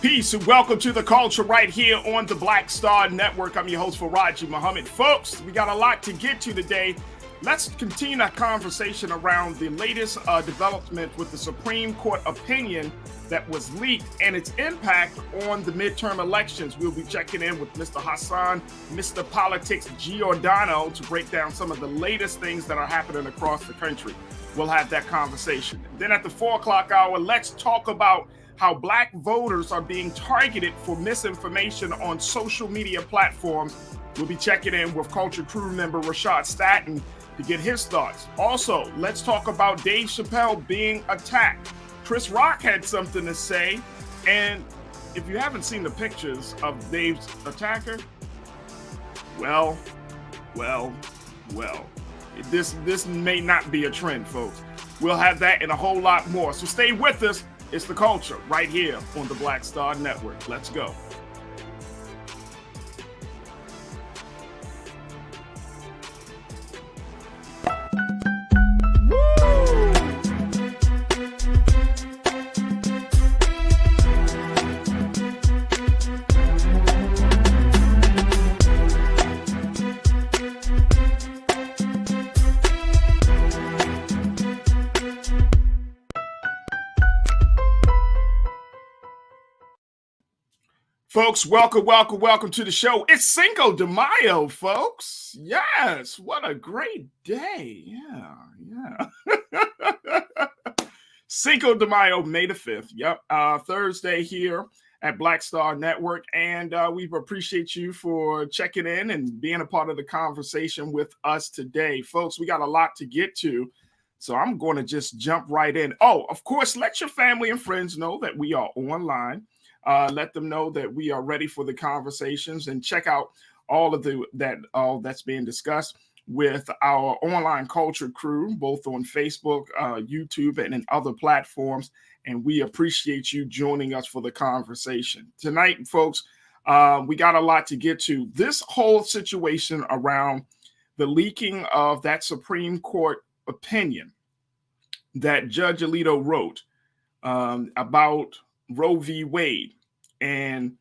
Peace and welcome to the culture right here on the Black Star Network. I'm your host, Farajii Muhammad. Folks, we got a lot to get to today. Let's continue our conversation around the latest development with the Supreme Court opinion that was leaked and its impact on the midterm elections. We'll be checking in with Mr. Hassan, Mr. Politics Giordano, to break down some of the latest things that are happening across the country. We'll have that conversation. Then at the 4 o'clock hour, let's talk about how Black voters are being targeted for misinformation on social media platforms. We'll be checking in with Culture Crew member Rashad Staten to get his thoughts. Also, let's talk about Dave Chappelle being attacked. Chris Rock had something to say, and if you haven't seen the pictures of Dave's attacker, well, this may not be a trend, folks. We'll have that and a whole lot more. So stay with us. It's the culture right here on the Black Star Network. Let's go. Folks, welcome to the show. It's Cinco de Mayo, folks. Yes, what a great day. Yeah. Cinco de Mayo, May the 5th. Yep, Thursday here at Black Star Network. And we appreciate you for checking in and being a part of the conversation with us today. Folks, we got a lot to get to, so I'm going to just jump right in. Oh, of course, let your family and friends know that we are online. Let them know that we are ready for the conversations, and check out all that's being discussed with our online culture crew, both on Facebook, YouTube, and in other platforms. And we appreciate you joining us for the conversation tonight, folks. We got a lot to get to. This whole situation around the leaking of that Supreme Court opinion that Judge Alito wrote about Roe v. Wade, and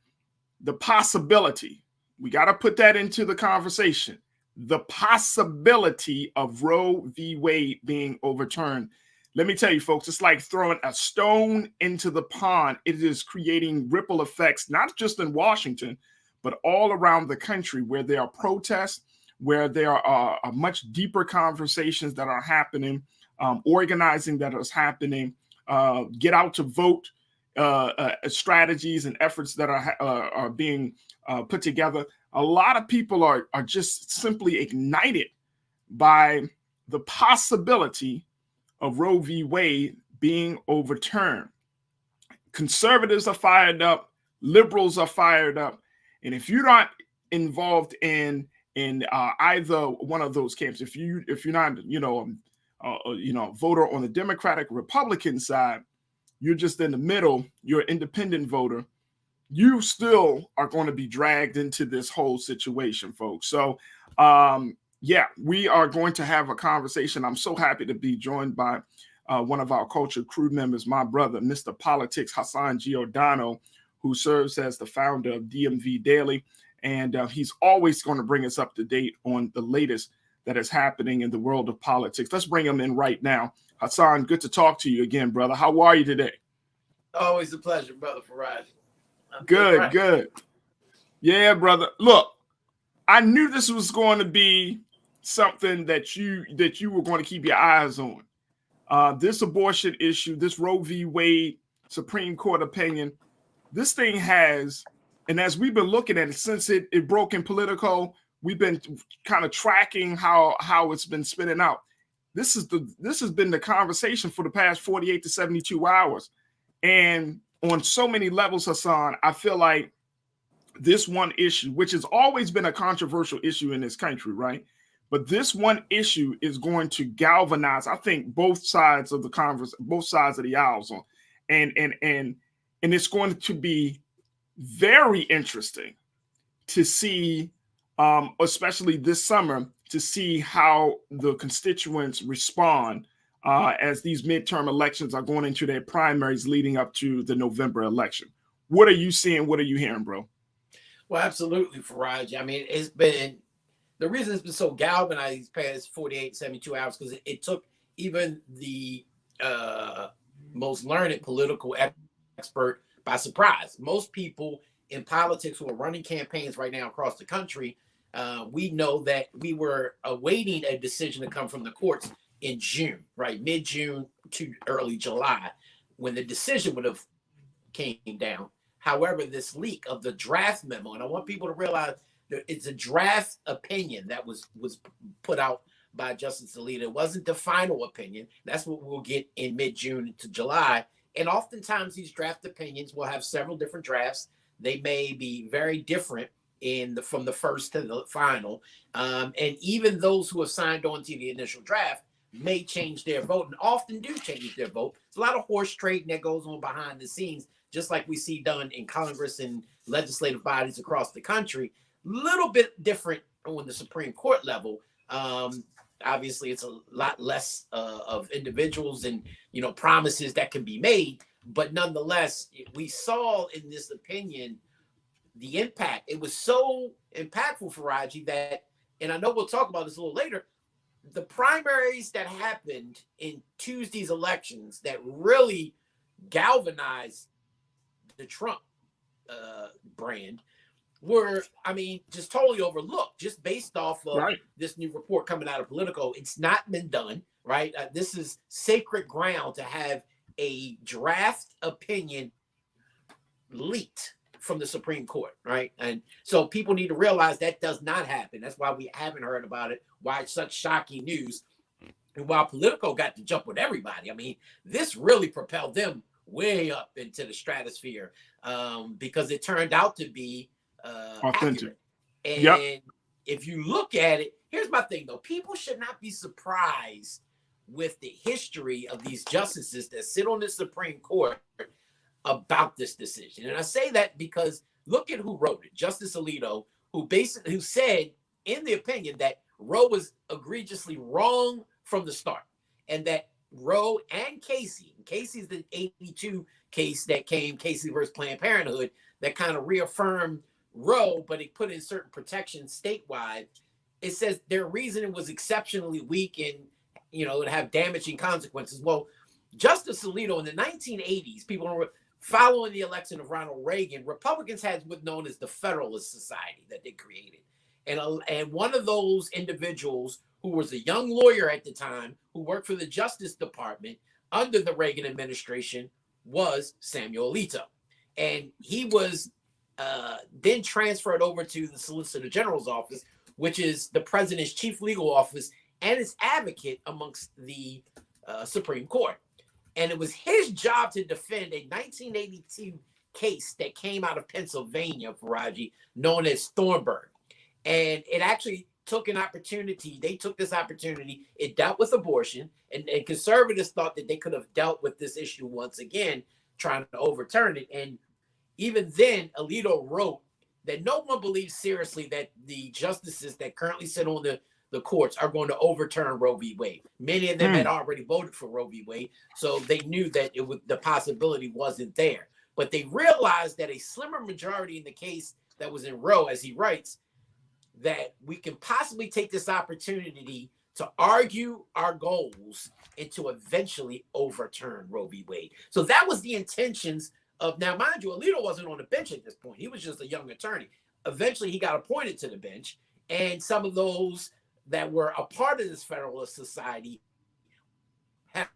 the possibility, we got to put that into the conversation, the possibility of Roe v. Wade being overturned. Let me tell you, folks, it's like throwing a stone into the pond. It is creating ripple effects, not just in Washington, but all around the country, where there are protests, where there are much deeper conversations that are happening, organizing that is happening, get out to vote strategies and efforts that are being put together. A lot of people are just simply ignited by the possibility of Roe v. Wade being overturned. Conservatives are fired up, liberals are fired up, and if you're not involved in either one of those camps, if you're not a voter on the Democratic Republican side, you're just in the middle, you're an independent voter, you still are going to be dragged into this whole situation, folks. So, we are going to have a conversation. I'm so happy to be joined by one of our culture crew members, my brother, Mr. Politics Hassan Giordano, who serves as the founder of DMV Daily. And he's always going to bring us up to date on the latest that is happening in the world of politics. Let's bring him in right now. Hassan, good to talk to you again, brother. How are you today? Always a pleasure, brother Farajii. Good. Yeah, brother. Look, I knew this was going to be something that you were going to keep your eyes on. This abortion issue, this Roe v. Wade Supreme Court opinion, this thing has, and as we've been looking at it since it broke in Politico, we've been kind of tracking how it's been spinning out. This has been the conversation for the past 48 to 72 hours. And on so many levels, Hassan, I feel like this one issue, which has always been a controversial issue in this country, right? But this one issue is going to galvanize, I think, both sides of the aisles on. And it's going to be very interesting to see, especially this summer, to see how the constituents respond as these midterm elections are going into their primaries leading up to the November election. What are you seeing? What are you hearing, bro? Well, absolutely, Farajii. I mean, it's been the reason it's been so galvanized these past 48, 72 hours because it took even the most learned political expert by surprise. Most people in politics who are running campaigns right now across the country, we know that we were awaiting a decision to come from the courts in June, right? Mid-June to early July, when the decision would have came down. However, this leak of the draft memo, and I want people to realize that it's a draft opinion that was put out by Justice Alito. It wasn't the final opinion. That's what we'll get in mid-June to July. And oftentimes these draft opinions will have several different drafts. They may be very different from the first to the final. And even those who have signed on to the initial draft may change their vote, and often do change their vote. It's a lot of horse trading that goes on behind the scenes, just like we see done in Congress and legislative bodies across the country. Little bit different on the Supreme Court level. Obviously, it's a lot less of individuals and promises that can be made. But nonetheless, we saw in this opinion the impact. It was so impactful, Farajii, that, and I know we'll talk about this a little later, the primaries that happened in Tuesday's elections that really galvanized the Trump brand were, I mean, just totally overlooked, just based off of this new report coming out of Politico. It's not been done, right? This is sacred ground to have a draft opinion leaked from the Supreme Court, right? And so people need to realize that does not happen. That's why we haven't heard about it, why it's such shocking news. And while Politico got to jump with everybody, I mean, this really propelled them way up into the stratosphere because it turned out to be authentic. And if you look at it, here's my thing though. People should not be surprised with the history of these justices that sit on the Supreme Court about this decision. And I say that because look at who wrote it. Justice Alito, who said in the opinion that Roe was egregiously wrong from the start, and that Roe and Casey's the 82 case that came, Casey versus Planned Parenthood, that kind of reaffirmed Roe, but it put in certain protections statewide. It says their reasoning was exceptionally weak and it would have damaging consequences. Well, Justice Alito in the 1980s, people were following the election of Ronald Reagan, Republicans had what's known as the Federalist Society that they created. And one of those individuals who was a young lawyer at the time who worked for the Justice Department under the Reagan administration was Samuel Alito. And he was then transferred over to the Solicitor General's office, which is the president's chief legal office and his advocate amongst the Supreme Court. And it was his job to defend a 1982 case that came out of Pennsylvania, Farajii, known as Thornburg. And it actually took an opportunity. They took this opportunity. It dealt with abortion. And conservatives thought that they could have dealt with this issue once again, trying to overturn it. And even then, Alito wrote that no one believes seriously that the justices that currently sit on the courts are going to overturn Roe v. Wade. Many of them had already voted for Roe v. Wade, so they knew that the possibility wasn't there. But they realized that a slimmer majority in the case that was in Roe, as he writes, that we can possibly take this opportunity to argue our goals and to eventually overturn Roe v. Wade. So that was the intentions of, now mind you, Alito wasn't on the bench at this point. He was just a young attorney. Eventually he got appointed to the bench, and some of those that were a part of this Federalist Society have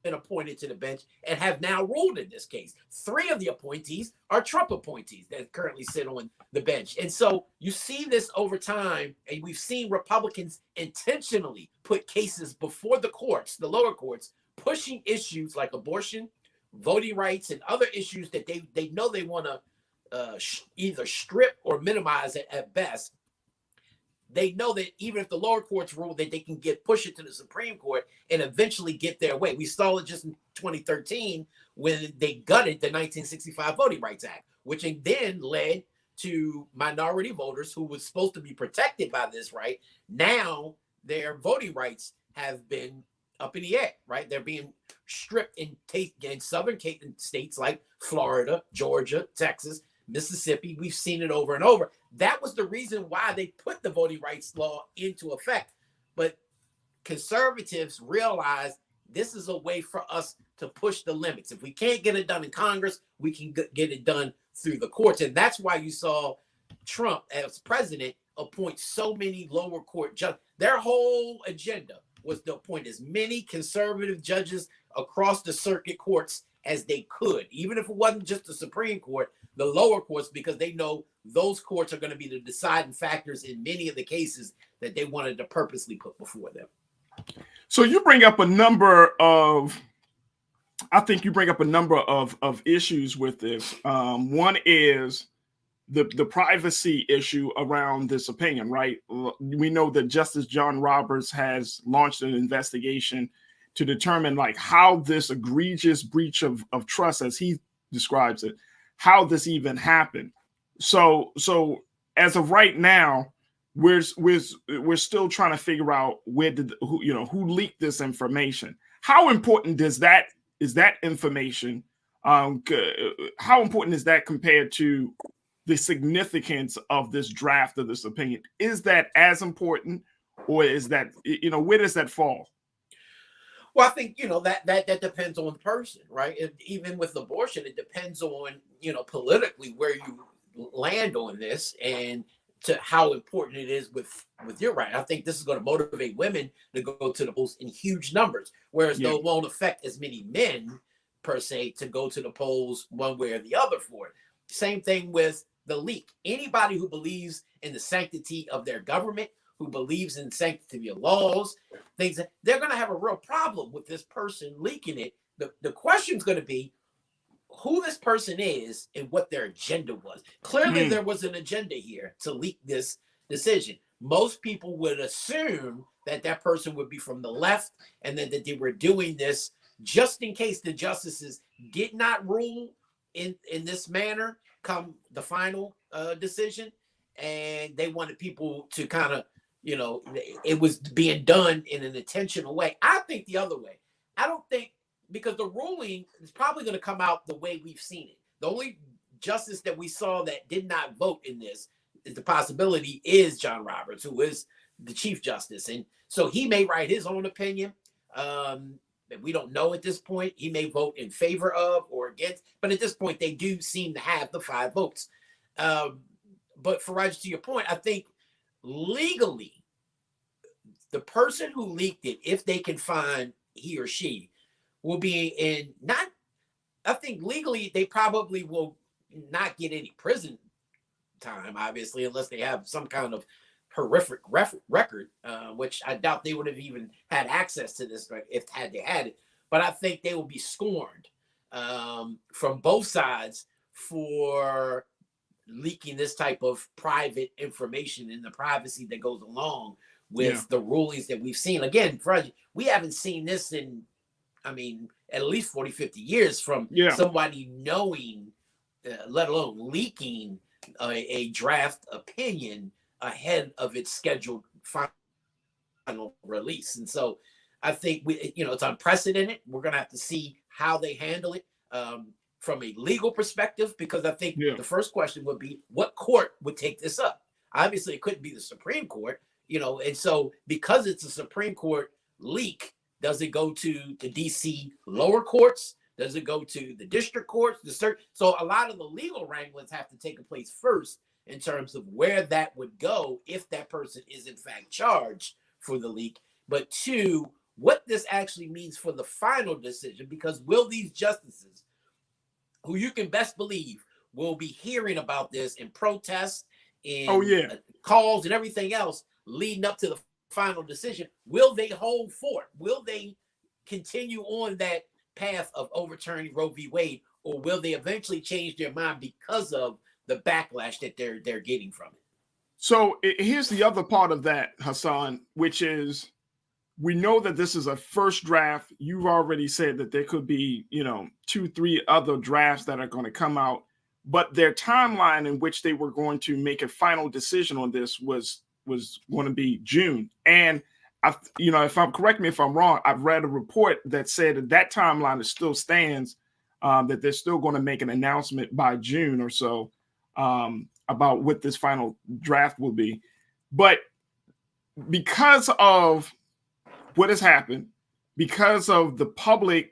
been appointed to the bench and have now ruled in this case. 3 of the appointees are Trump appointees that currently sit on the bench. And so you see this over time, and we've seen Republicans intentionally put cases before the courts, the lower courts, pushing issues like abortion, voting rights, and other issues that they know they want to either strip or minimize at best. They know that even if the lower courts rule, that they can push it to the Supreme Court and eventually get their way. We saw it just in 2013 when they gutted the 1965 Voting Rights Act, which then led to minority voters who was supposed to be protected by this right. Now their voting rights have been up in the air, right? They're being stripped in southern states like Florida, Georgia, Texas, Mississippi. We've seen it over and over. That was the reason why they put the voting rights law into effect. But conservatives realized this is a way for us to push the limits. If we can't get it done in Congress, we can get it done through the courts. And that's why you saw Trump, as president, appoint so many lower court judges. Their whole agenda was to appoint as many conservative judges across the circuit courts as they could, even if it wasn't just the Supreme Court, the lower courts, because they know those courts are going to be the deciding factors in many of the cases that they wanted to purposely put before them. So you bring up a number of, I think you bring up a number of issues with this. One is the privacy issue around this opinion, right? We know that Justice John Roberts has launched an investigation to determine like how this egregious breach of trust, as he describes it, how this even happened. So as of right now, we're still trying to figure out who leaked this information. How important is that information? How important is that compared to the significance of this draft of this opinion? Is that as important, or is that, where does that fall? Well, I think, that depends on the person, right? Even with abortion, it depends on, politically where you land on this and to how important it is with your right. I think this is going to motivate women to go to the polls in huge numbers, whereas though it won't affect as many men per se to go to the polls one way or the other for it. Same thing with the leak. Anybody who believes in the sanctity of their government, who believes in sanctity of laws, things that they're going to have a real problem with this person leaking it. The question is going to be who this person is and what their agenda was. Clearly, there was an agenda here to leak this decision. Most people would assume that person would be from the left, and then that they were doing this just in case the justices did not rule in this manner come the final decision, and they wanted people to kind of, it was being done in an intentional way. I think the other way. I don't think, because the ruling is probably going to come out the way we've seen it. The only justice that we saw that did not vote in this is the possibility is John Roberts, who is the Chief Justice. And so he may write his own opinion. We don't know at this point. He may vote in favor of or against, but at this point, they do seem to have the 5 votes. But Farajii, to your point, I think legally, the person who leaked it, if they can find he or she, will be in I think legally, they probably will not get any prison time, obviously, unless they have some kind of horrific record, which I doubt they would have even had access to this if they had it. But I think they will be scorned from both sides for leaking this type of private information and the privacy that goes along with the rulings that we've seen. Again, Farajii, we haven't seen this in, at least 40, 50 years from somebody knowing, let alone leaking a draft opinion ahead of its scheduled final release. And so I think it's unprecedented. We're going to have to see how they handle it from a legal perspective, because I think the first question would be, what court would take this up? Obviously, it couldn't be the Supreme Court, and so because it's a Supreme Court leak, does it go to the DC lower courts? Does it go to the district courts? So a lot of the legal wranglings have to take place first in terms of where that would go if that person is in fact charged for the leak. But 2, what this actually means for the final decision, because will these justices, who you can best believe will be hearing about this in protests, in calls and everything else leading up to the final decision, will they hold forth? Will they continue on that path of overturning Roe v. Wade, or will they eventually change their mind because of the backlash that they're getting from it? So here's the other part of that, Hassan, which is we know that this is a first draft. You've already said that there could be, 2, 3 other drafts that are going to come out, but their timeline in which they were going to make a final decision on this was going to be June. And correct me if I'm wrong, I've read a report that said that timeline still stands, that they're still going to make an announcement by June or so about what this final draft will be. But because of what has happened, because of the public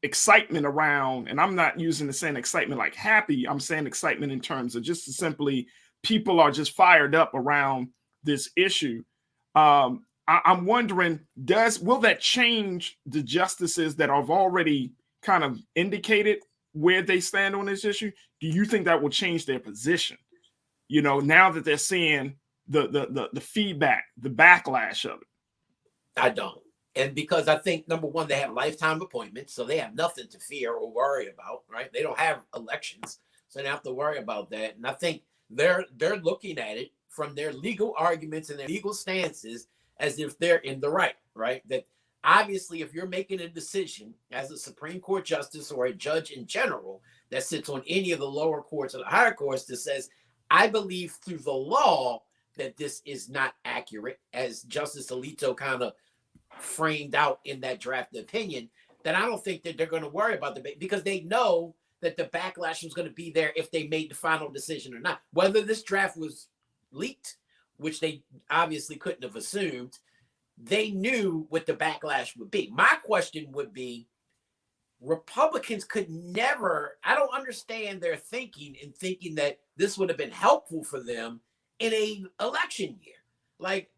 excitement around, and I'm not using the saying excitement like happy, I'm saying excitement in terms of just simply people are just fired up around this issue. I'm wondering, will that change the justices that have already kind of indicated where they stand on this issue? Do you think that will change their position? Now that they're seeing the feedback, the backlash of it. I don't. And because I think, number one, they have lifetime appointments, so they have nothing to fear or worry about, right? They don't have elections, so they don't have to worry about that. And I think they're looking at it from their legal arguments and their legal stances as if they're in the right? That obviously, if you're making a decision as a Supreme Court justice or a judge in general that sits on any of the lower courts or the higher courts that says, I believe through the law that this is not accurate, as Justice Alito kind of framed out in that draft opinion, then I don't think that they're going to worry about the, because they know that the backlash was going to be there if they made the final decision or not. Whether this draft was leaked, which they obviously couldn't have assumed, they knew what the backlash would be. My question would be, Republicans could never, I don't understand their thinking in thinking that this would have been helpful for them in an election year. Like,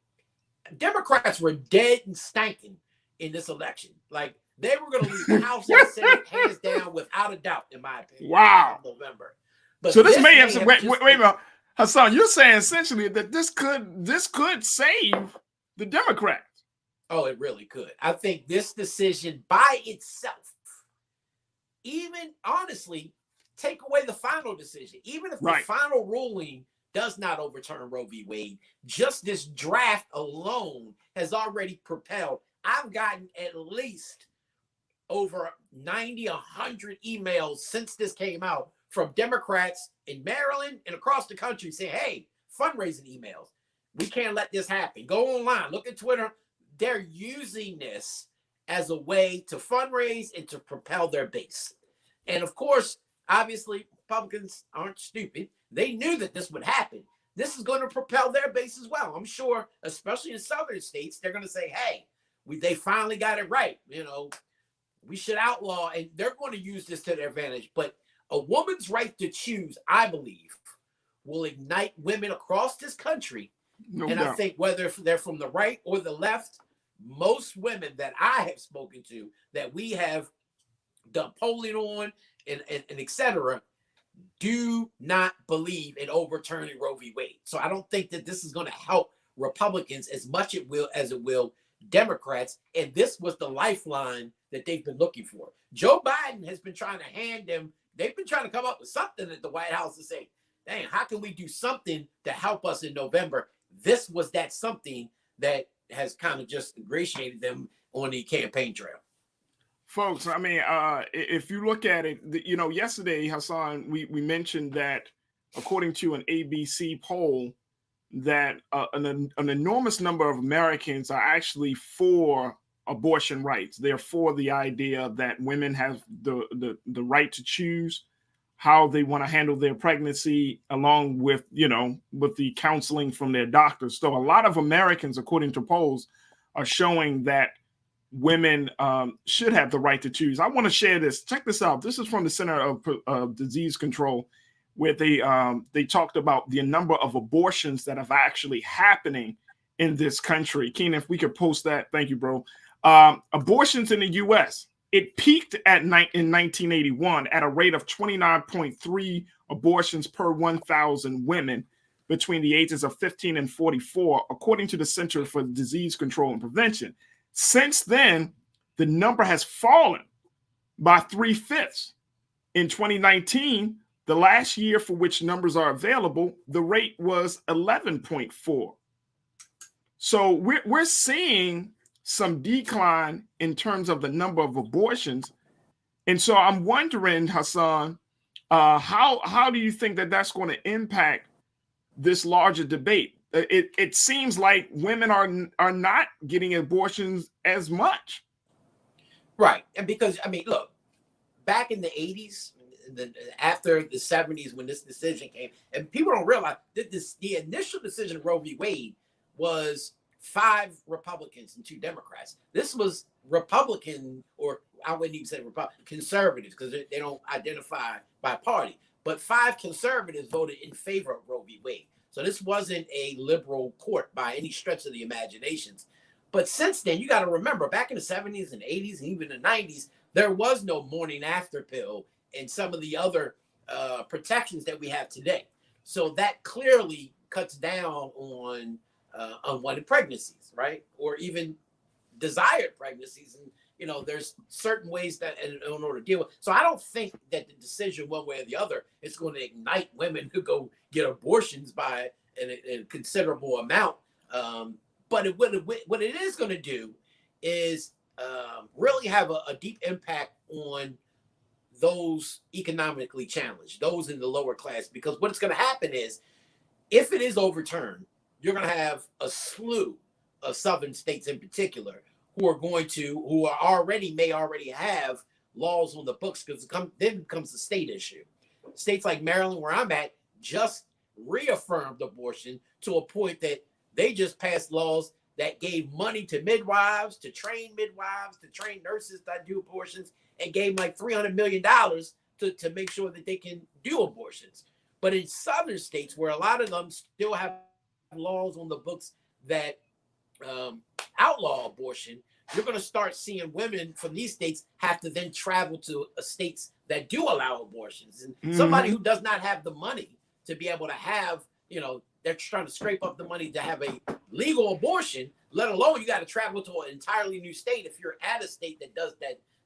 Democrats were dead and stanking in this election. Like, they were going to lose the House and the Senate hands down without a doubt, in my opinion. Wow. In November. But so this may have some, wait a minute, Hassan, you're saying essentially that this could save the Democrats. Oh, it really could. I think this decision by itself, even honestly, take away the final decision, even if the final ruling does not overturn Roe v. Wade, just this draft alone has already propelled. I've gotten at least over 90, 100 emails since this came out from Democrats in Maryland and across the country saying, hey, fundraising emails. We can't let this happen. Go online, look at Twitter. They're using this as a way to fundraise and to propel their base. And of course, obviously, Republicans aren't stupid. They knew that this would happen. This is going to propel their base as well. I'm sure, especially in southern states, they're going to say, hey, they finally got it right. We should outlaw, and they're going to use this to their advantage. But a woman's right to choose, I believe, will ignite women across this country. No doubt. I think whether they're from the right or the left, most women that I have spoken to, that we have done polling on and et cetera, do not believe in overturning Roe v. Wade. So I don't think that this is going to help Republicans as much as it will Democrats. And this was the lifeline that they've been looking for. Joe Biden has been trying to hand them, they've been trying to come up with something at the White House to say, dang, how can we do something to help us in November? This was that something that has kind of just ingratiated them on the campaign trail. Folks, I mean, if you look at it, yesterday, Hassan, we mentioned that according to an ABC poll, that an enormous number of Americans are actually for abortion rights. They're for the idea that women have the right to choose how they want to handle their pregnancy, along with, with the counseling from their doctors. So a lot of Americans, according to polls, are showing that women should have the right to choose. I want to share this. Check this out. This is from the Center of Disease Control, where they talked about the number of abortions that have actually happening in this country. Keenan, if we could post that. Thank you, bro. Abortions in the U.S., it peaked in 1981 at a rate of 29.3 abortions per 1,000 women between the ages of 15 and 44, according to the Center for Disease Control and Prevention. Since then, the number has fallen by 3/5. In 2019, the last year for which numbers are available, the rate was 11.4. So we're seeing some decline in terms of the number of abortions. And so I'm wondering, Hassan, how do you think that that's going to impact this larger debate? it seems like women are not getting abortions as much. Right. And because, I mean, look, back in the 80s, after the 70s, when this decision came, and people don't realize that the initial decision of Roe v. Wade was 5 Republicans and 2 Democrats. This was Republican, or I wouldn't even say Republican, conservatives, because they don't identify by party. But 5 conservatives voted in favor of Roe v. Wade. So this wasn't a liberal court by any stretch of the imaginations. But since then, you got to remember, back in the 70s and 80s and even the 90s, there was no morning after pill and some of the other protections that we have today. So that clearly cuts down on unwanted pregnancies, right? Or even desired pregnancies. And, you know, there's certain ways that in order to deal with. So I don't think that the decision one way or the other is going to ignite women to go get abortions by a considerable amount. But what it is going to do is really have a deep impact on those economically challenged, those in the lower class, because what's going to happen is, if it is overturned, you're going to have a slew of southern states in particular who may already have laws on the books, because then becomes a state issue. States like Maryland, where I'm at, just reaffirmed abortion to a point that they just passed laws that gave money to midwives, to train nurses that do abortions, and gave like $300 million to make sure that they can do abortions. But in southern states, where a lot of them still have laws on the books that outlaw abortion, you're going to start seeing women from these states have to then travel to states that do allow abortions. And somebody who does not have the money to be able to have, you know, they're trying to scrape up the money to have a legal abortion, let alone you got to travel to an entirely new state. If you're at a state that does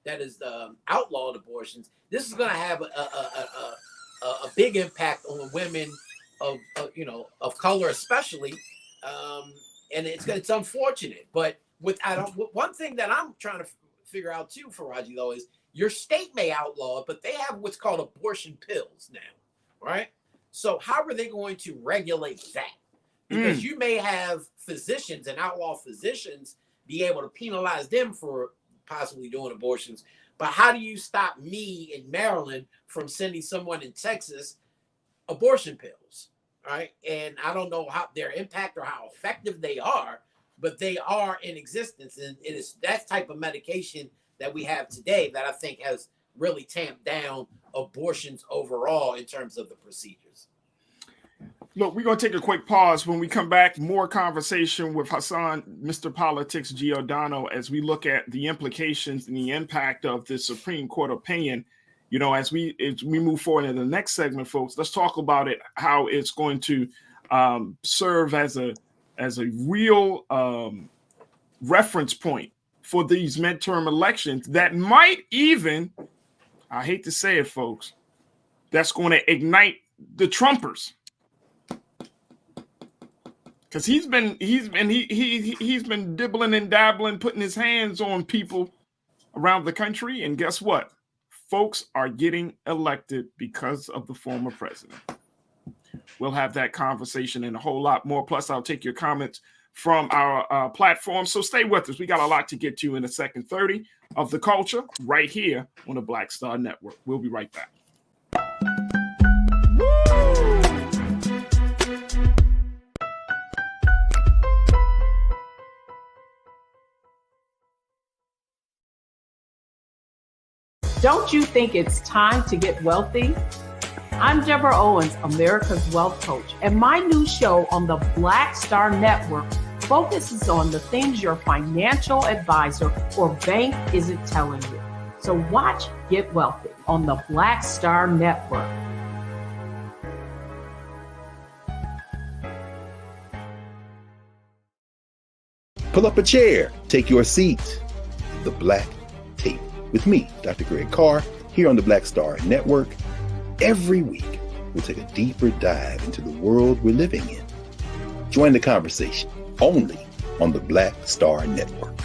that is outlawed abortions, this is going to have a big impact on women of color, especially. And it's unfortunate, but one thing that I'm trying to figure out too, Farajii, though, is your state may outlaw it, but they have what's called abortion pills now, right? So how are they going to regulate that? Because you may have physicians and outlaw physicians be able to penalize them for possibly doing abortions. But how do you stop me in Maryland from sending someone in Texas abortion pills, right? And I don't know how their impact or how effective they are, but they are in existence. And it is that type of medication that we have today that I think has really tamped down abortions overall in terms of the procedures. Look, we're going to take a quick pause. When we come back, more conversation with Hassan, Mr. Politics Giordano, as we look at the implications and the impact of this Supreme Court opinion. You know, as we move forward in the next segment, folks, let's talk about it, how it's going to serve as a real reference point for these midterm elections that might even, I hate to say it, folks, that's going to ignite the Trumpers. Because he's been dibbling and dabbling, putting his hands on people around the country, and guess what? Folks are getting elected because of the former president. We'll have that conversation and a whole lot more. Plus, I'll take your comments from our platform. So stay with us. We got a lot to get to in the second 30 of The Culture right here on the Black Star Network. We'll be right back. Don't you think it's time to get wealthy? I'm Deborah Owens, America's Wealth Coach, and my new show on the Black Star Network focuses on the things your financial advisor or bank isn't telling you. So watch Get Wealthy on the Black Star Network. Pull up a chair, take your seat. The Black Tape with me, Dr. Greg Carr, here on the Black Star Network. Every week, we'll take a deeper dive into the world we're living in. Join the conversation only on the Black Star Network.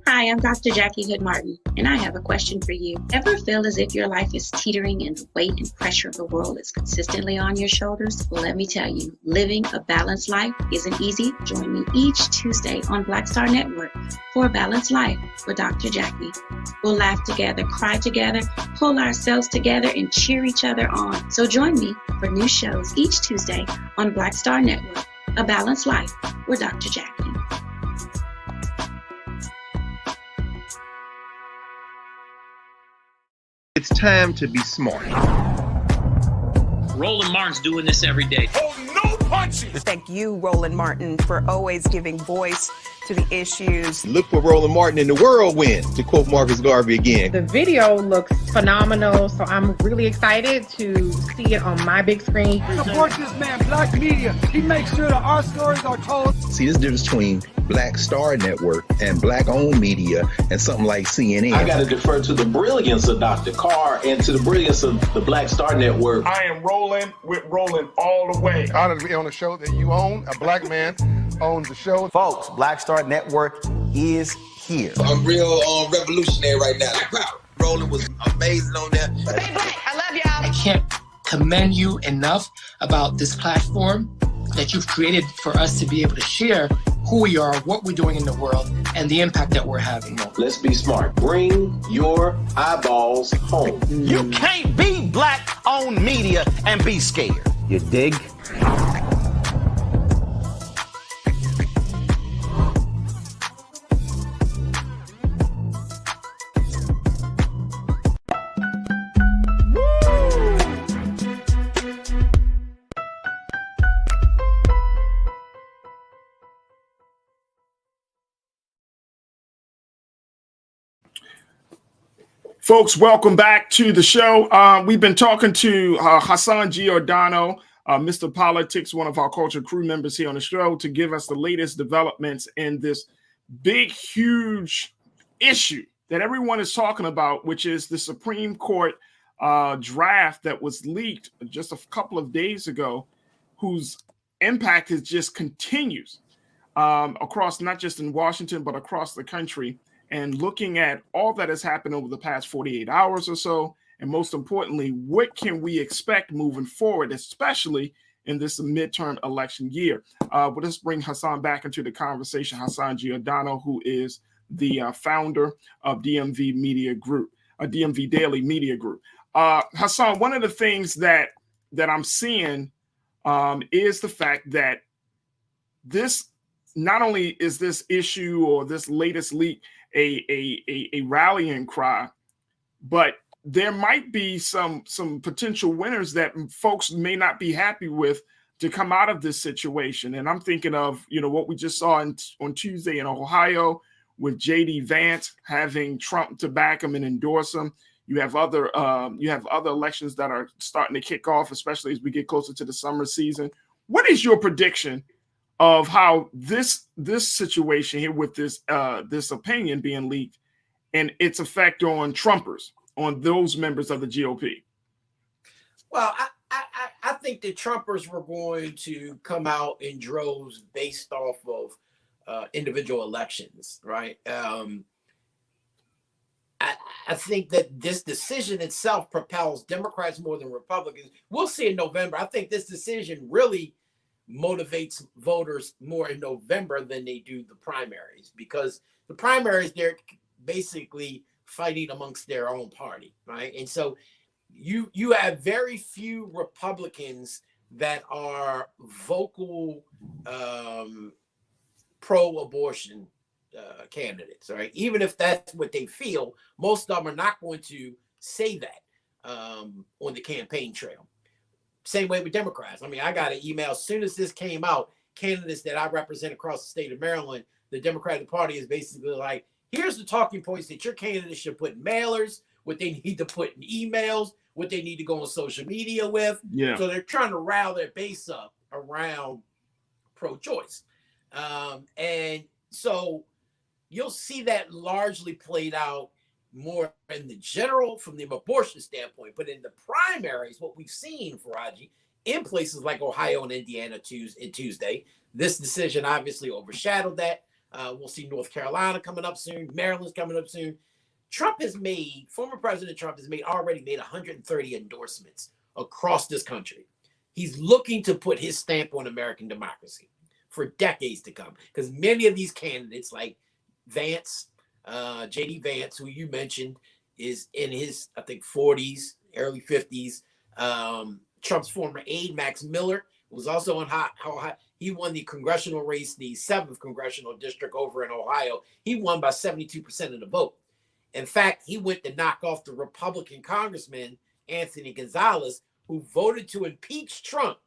Hi, Hi, I'm Dr. Jackie Hood Martin, and I have a question for you. Ever feel as if your life is teetering and the weight and pressure of the world is consistently on your shoulders? Well, let me tell you, living a balanced life isn't easy. Join me each Tuesday on Black Star Network for a Balanced Life with Dr. Jackie. We'll laugh together, cry together, pull ourselves together, and cheer each other on. So join me for new shows each Tuesday on Black Star Network, A Balanced Life with Dr. Jackie. It's time to be smart. Roland Martin's doing this every day. Oh, no punches! Thank you, Roland Martin, for always giving voice to the issues. Look for Roland Martin in the whirlwind, to quote Marcus Garvey again. The video looks phenomenal, so I'm really excited to see it on my big screen. Support this man, Black Media. He makes sure that our stories are told. See, this difference between Black Star Network and Black-owned media and something like CNN. I got to defer to the brilliance of Dr. Carr and to the brilliance of the Black Star Network. I am rolling with Roland all the way. Honored to be on a show that you own. A black man owns the show. Folks, Black Star Network is here. I'm real revolutionary right now. Roland was amazing on there. Hey, Black, I love y'all. I can't commend you enough about this platform that you've created for us to be able to share who we are, what we're doing in the world, and the impact that we're having. Let's be smart. Bring your eyeballs home. You can't be Black-owned media and be scared. You dig? Folks, welcome back to the show. We've been talking to Hassan Giordano, Mr. Politics, one of our culture crew members here on the show, to give us the latest developments in this big, huge issue that everyone is talking about, which is the Supreme Court draft that was leaked just a couple of days ago, whose impact is just continues across, not just in Washington, but across the country. And looking at all that has happened over the past 48 hours or so, and most importantly, what can we expect moving forward, especially in this midterm election year? But let's bring Hassan back into the conversation. Hassan Giordano, who is the founder of DMV Media Group, DMV Daily Media Group. Hassan, one of the things that I'm seeing is the fact that this, not only is this issue or this latest leak a rallying cry, but there might be some potential winners that folks may not be happy with to come out of this situation. And I'm thinking of, what we just saw on Tuesday in Ohio with J.D. Vance having Trump to back him and endorse him. You have other elections that are starting to kick off, especially as we get closer to the summer season. What is your prediction of how this situation here with this opinion being leaked and its effect on Trumpers, on those members of the GOP? Well, I think the Trumpers were going to come out in droves based off of individual elections, right? I think that this decision itself propels Democrats more than Republicans. We'll see in November. I think this decision really motivates voters more in November than they do the primaries, because the primaries, they're basically fighting amongst their own party, right? And so you have very few Republicans that are vocal pro-abortion candidates, right? Even if that's what they feel, most of them are not going to say that on the campaign trail. Same way with Democrats. I mean, I got an email as soon as this came out, candidates that I represent across the state of Maryland, the Democratic Party is basically like, here's the talking points that your candidates should put in mailers, what they need to put in emails, what they need to go on social media with. Yeah. So they're trying to rile their base up around pro-choice. And so you'll see that largely played out more in the general from the abortion standpoint, but in the primaries, what we've seen, Farajii, in places like Ohio and Indiana Tuesday, this decision obviously overshadowed that. We'll see North Carolina coming up soon. Maryland's coming up soon. Former President Trump has already made 130 endorsements across this country. He's looking to put his stamp on American democracy for decades to come, because many of these candidates, like Vance, J.D. Vance, who you mentioned, is in his, I think, 40s, early 50s. Trump's former aide, Max Miller, was also on high. He won the congressional race, the 7th congressional district over in Ohio. He won by 72% of the vote. In fact, he went to knock off the Republican congressman, Anthony Gonzalez, who voted to impeach Trump.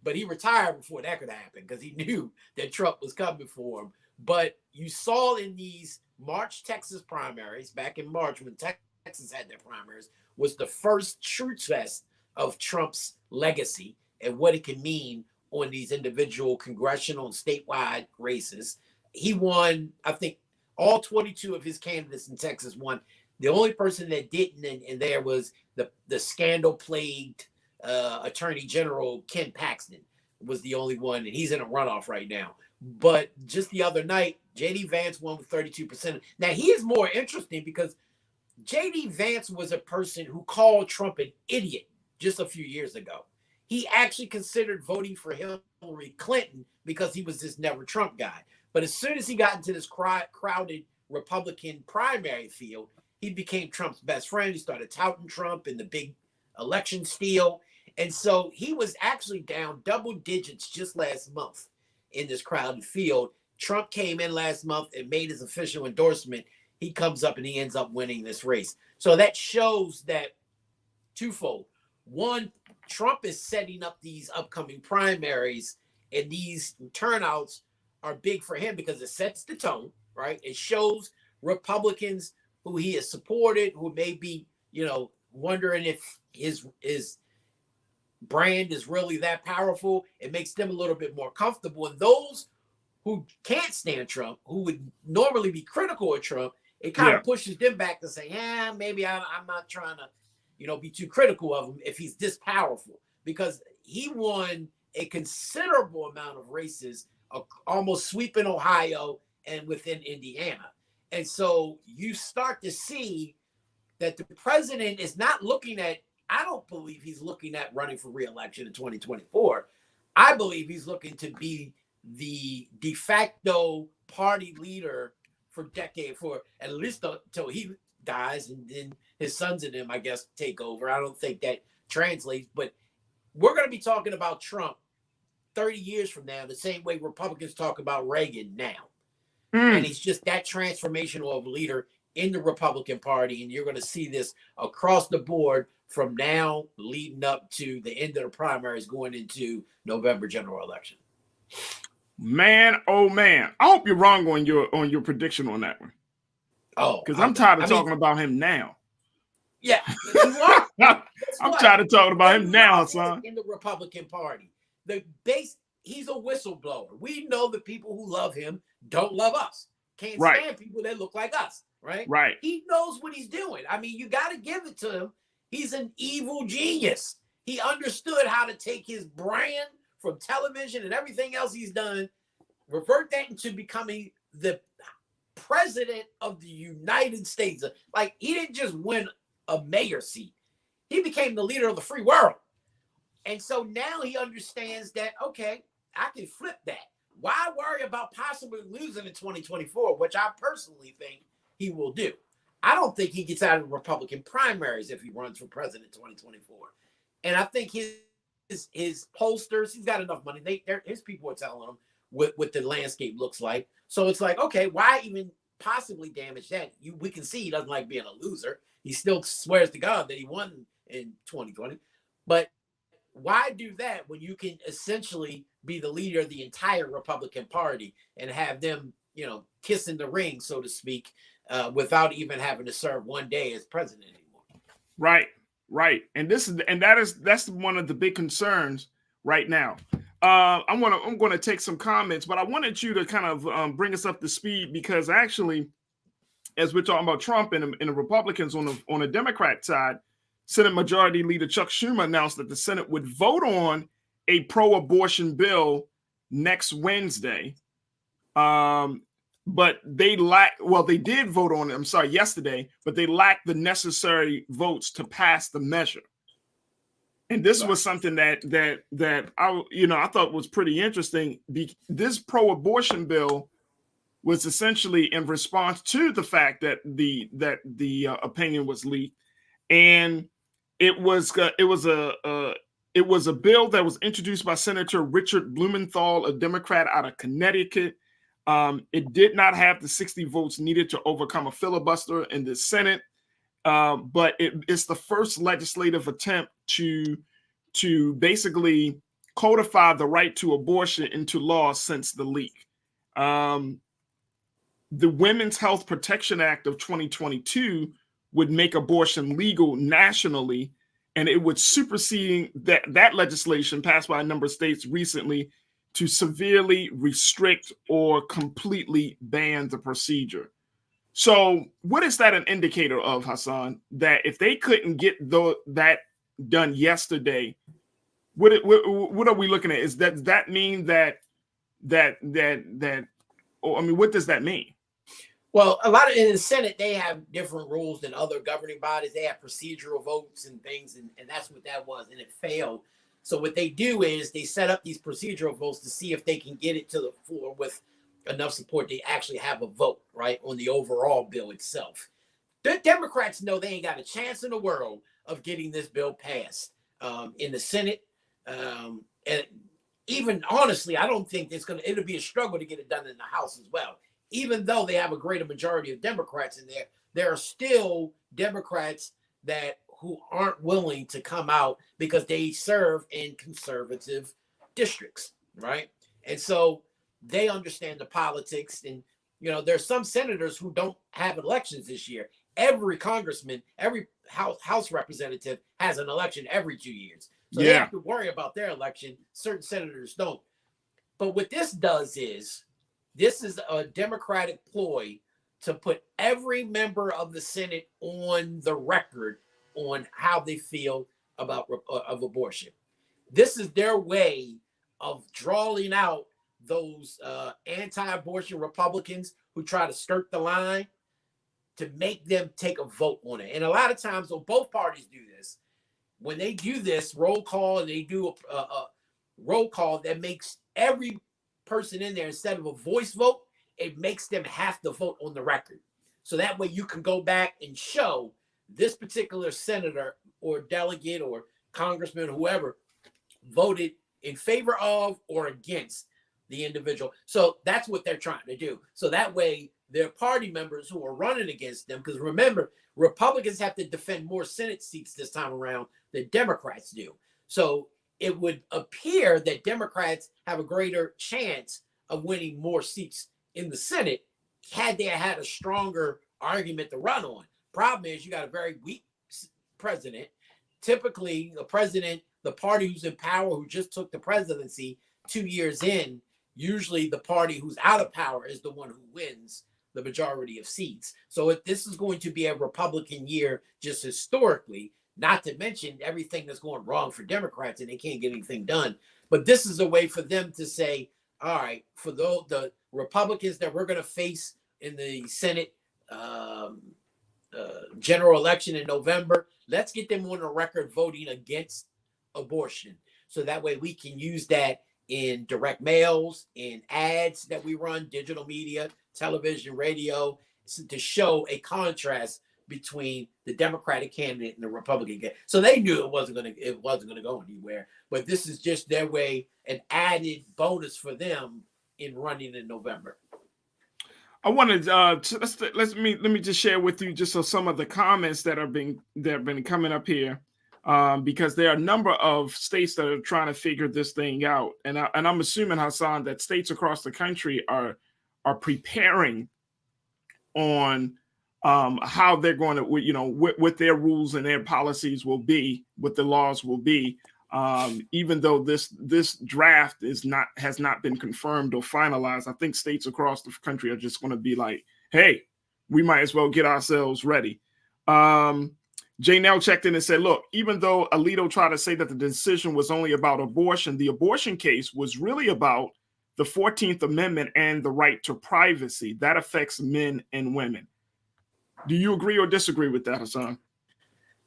But he retired before that could happen because he knew that Trump was coming for him. But you saw in these March Texas primaries, back in March when Texas had their primaries, was the first true test of Trump's legacy and what it can mean on these individual congressional and statewide races. He won, I think, all 22 of his candidates in Texas won. The only person that didn't, and there was the scandal-plagued Attorney General Ken Paxton was the only one, and he's in a runoff right now. But just the other night, J.D. Vance won with 32%. Now, he is more interesting because J.D. Vance was a person who called Trump an idiot just a few years ago. He actually considered voting for Hillary Clinton because he was this never Trump guy. But as soon as he got into this crowded Republican primary field, he became Trump's best friend. He started touting Trump in the big election steal. And so he was actually down double digits just last month in this crowded field. Trump came in last month and made his official endorsement. He comes up and he ends up winning this race. So that shows that twofold. One, Trump is setting up these upcoming primaries, and these turnouts are big for him because it sets the tone, right? It shows Republicans who he has supported, who may be, wondering if his brand is really that powerful. It makes them a little bit more comfortable. And those who can't stand Trump, who would normally be critical of Trump, it kind of pushes them back to say, maybe I'm not trying to, be too critical of him if he's this powerful, because he won a considerable amount of races, almost sweeping Ohio and within Indiana. And so you start to see that the president is not looking at, I don't believe he's looking at running for re-election in 2024. I believe he's looking to be the de facto party leader for at least until he dies, and then his sons and them, I guess, take over. I don't think that translates, but we're going to be talking about Trump 30 years from now, the same way Republicans talk about Reagan now. And he's just that transformational of a leader in the Republican Party. And you're going to see this across the board from now leading up to the end of the primaries going into November general election. Man, oh man. I hope you're wrong on your prediction on that one. Oh, because I'm tired of talking about him now. Yeah. I'm tired of talking about him now, son. In the Republican Party. He's a whistleblower. We know the people who love him don't love us. Can't stand people that look like us, right? Right. He knows what he's doing. I mean, you got to give it to him. He's an evil genius. He understood how to take his brand from television and everything else he's done, revert that into becoming the president of the United States. Like, he didn't just win a mayor seat. He became the leader of the free world. And so now he understands that, okay, I can flip that. Why worry about possibly losing in 2024, which I personally think he will do. I don't think he gets out of the Republican primaries if he runs for president in 2024. And I think his pollsters, he's got enough money. His people are telling him what the landscape looks like. So it's like, okay, why even possibly damage that? We can see he doesn't like being a loser. He still swears to God that he won in 2020. But why do that when you can essentially be the leader of the entire Republican Party and have them, kissing the ring, so to speak, without even having to serve one day as president anymore? Right. And that's one of the big concerns right now. I'm going to take some comments, but I wanted you to kind of bring us up to speed, because actually, as we're talking about Trump and the Republicans on the Democrat side, Senate Majority Leader Chuck Schumer announced that the Senate would vote on a pro-abortion bill next Wednesday. but they lack. Well, they did vote on it. I'm sorry, yesterday, but they lacked the necessary votes to pass the measure. And this was something that I thought was pretty interesting. This pro-abortion bill was essentially in response to the fact that the opinion was leaked, and it was a bill that was introduced by Senator Richard Blumenthal, a Democrat out of Connecticut. It did not have the 60 votes needed to overcome a filibuster in the Senate, but it's the first legislative attempt to basically codify the right to abortion into law since the leak. The Women's Health Protection Act of 2022 would make abortion legal nationally, and it would supersede that legislation passed by a number of states recently to severely restrict or completely ban the procedure. So what is that an indicator of, Hassan? That if they couldn't get that done yesterday, what are we looking at? Is that mean that what does that mean? Well, a lot of in the Senate, they have different rules than other governing bodies. They have procedural votes and things, and that's what that was, and it failed. So what they do is they set up these procedural votes to see if they can get it to the floor with enough support. They actually have a vote, right, on the overall bill itself. The Democrats know they ain't got a chance in the world of getting this bill passed in the Senate. And even honestly, I don't think it'll be a struggle to get it done in the House as well. Even though they have a greater majority of Democrats in there, there are still Democrats who aren't willing to come out because they serve in conservative districts, right? And so they understand the politics. And, there's some senators who don't have elections this year. Every congressman, every House representative has an election every 2 years. So they have to worry about their election. Certain senators don't. But what this does is, this is a Democratic ploy to put every member of the Senate on the record on how they feel about abortion. This is their way of drawing out those anti-abortion Republicans who try to skirt the line to make them take a vote on it. And a lot of times, both parties do this. When they do this roll call, and they do a roll call that makes every person in there, instead of a voice vote, it makes them have to vote on the record. So that way you can go back and show this particular senator or delegate or congressman, whoever, voted in favor of or against the individual. So that's what they're trying to do. So that way their party members who are running against them, because remember, Republicans have to defend more Senate seats this time around than Democrats do. So it would appear that Democrats have a greater chance of winning more seats in the Senate had they had a stronger argument to run on. Problem is, you got a very weak president. Typically, the party who's in power, who just took the presidency 2 years in, usually the party who's out of power is the one who wins the majority of seats. So if this is going to be a Republican year, just historically, not to mention everything that's going wrong for Democrats and they can't get anything done. But this is a way for them to say, all right, for the Republicans that we're going to face in the Senate general election in November, let's get them on the record voting against abortion. So that way we can use that in direct mails, in ads that we run, digital media, television, radio, to show a contrast between the Democratic candidate and the Republican candidate. So they knew it wasn't going to go anywhere. But this is just their way, an added bonus for them in running in November. I wanted let me just share with you just some of the comments that have been coming up here, because there are a number of states that are trying to figure this thing out, and I'm assuming, Hassan, that states across the country are preparing on how they're going to, what their rules and their policies will be, what the laws will be, even though this draft has not been confirmed or finalized. I think states across the country are just going to be like, hey, we might as well get ourselves ready. Janelle checked in and said, look, even though Alito tried to say that the decision was only about abortion, the abortion case was really about the 14th Amendment and the right to privacy. That affects men and women. Do you agree or disagree with that, Hassan?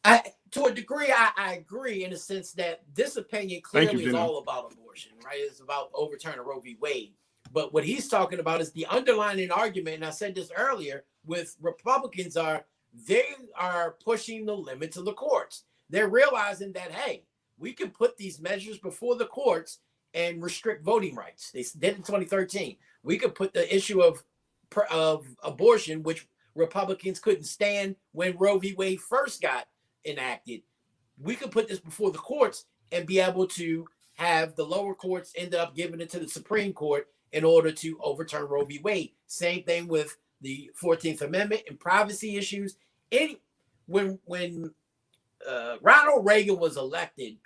To a degree, I agree in the sense that this opinion clearly is all about abortion, right? It's about overturning Roe v. Wade. But what he's talking about is the underlying argument, and I said this earlier, with Republicans they are pushing the limits of the courts. They're realizing that, hey, we can put these measures before the courts and restrict voting rights. They did in 2013. We could put the issue of abortion, which Republicans couldn't stand when Roe v. Wade first got enacted. We could put this before the courts and be able to have the lower courts end up giving it to the Supreme Court in order to overturn Roe v. Wade. Same thing with the 14th Amendment and privacy issues. When Ronald Reagan was elected,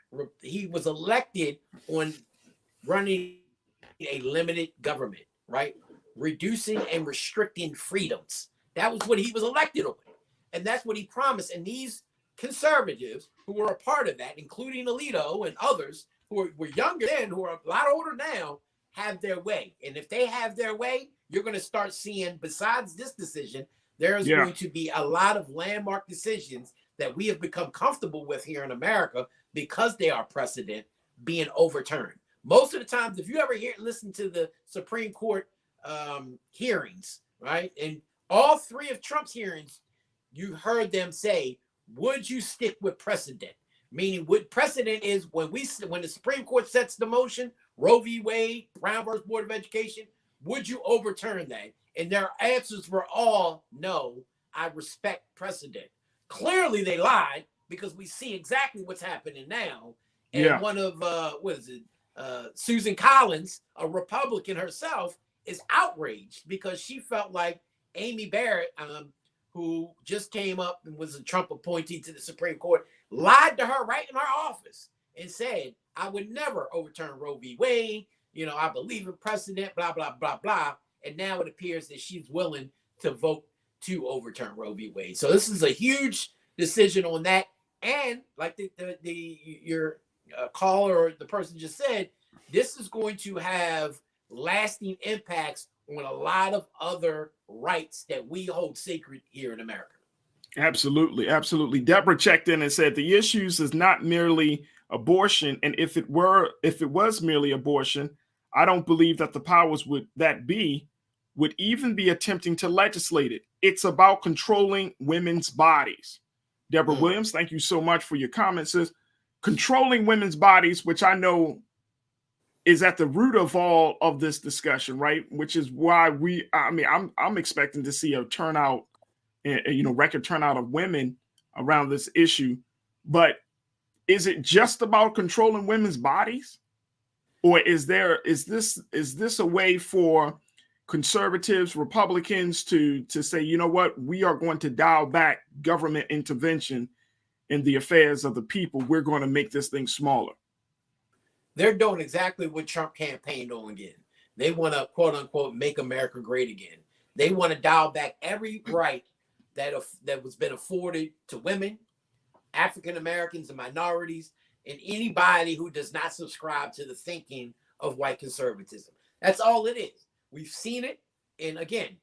he was elected on running a limited government, right? Reducing and restricting freedoms. That was what he was elected on. And that's what he promised. And these conservatives who were a part of that, including Alito and others who were younger then, who are a lot older now, have their way. And if they have their way, you're going to start seeing, besides this decision, there's going to be a lot of landmark decisions that we have become comfortable with here in America because they are precedent being overturned. Most of the times, if you ever listen to the Supreme Court hearings, right, and all three of Trump's hearings, you heard them say, would you stick with precedent? Meaning, what precedent is when the Supreme Court sets the motion, Roe v. Wade, Brown versus Board of Education, would you overturn that? And their answers were all no, I respect precedent. Clearly they lied because we see exactly what's happening now. And one of, Susan Collins, a Republican herself, is outraged because she felt like Amy Barrett, who just came up and was a Trump appointee to the Supreme Court, lied to her right in her office and said, I would never overturn Roe v. Wade. You know, I believe in precedent, blah, blah, blah, blah. And now it appears that she's willing to vote to overturn Roe v. Wade. So this is a huge decision on that. And like your caller or the person just said, this is going to have lasting impacts on a lot of other rights that we hold sacred here in America. Absolutely. Absolutely. Deborah checked in and said the issues is not merely abortion. And if it was merely abortion, I don't believe that the powers would even be attempting to legislate it. It's about controlling women's bodies. Deborah Williams, thank you so much for your comments. Says controlling women's bodies, which I know is at the root of all of this discussion, right? Which is why I'm expecting to see a turnout, record turnout of women around this issue. But is it just about controlling women's bodies? Or is this a way for conservatives, Republicans to say, you know what, we are going to dial back government intervention in the affairs of the people. We're going to make this thing smaller. They're doing exactly what Trump campaigned on again. They want to, quote unquote, make America great again. They want to dial back every right that was been afforded to women, African Americans, and minorities, and anybody who does not subscribe to the thinking of white conservatism. That's all it is. We've seen it. And again,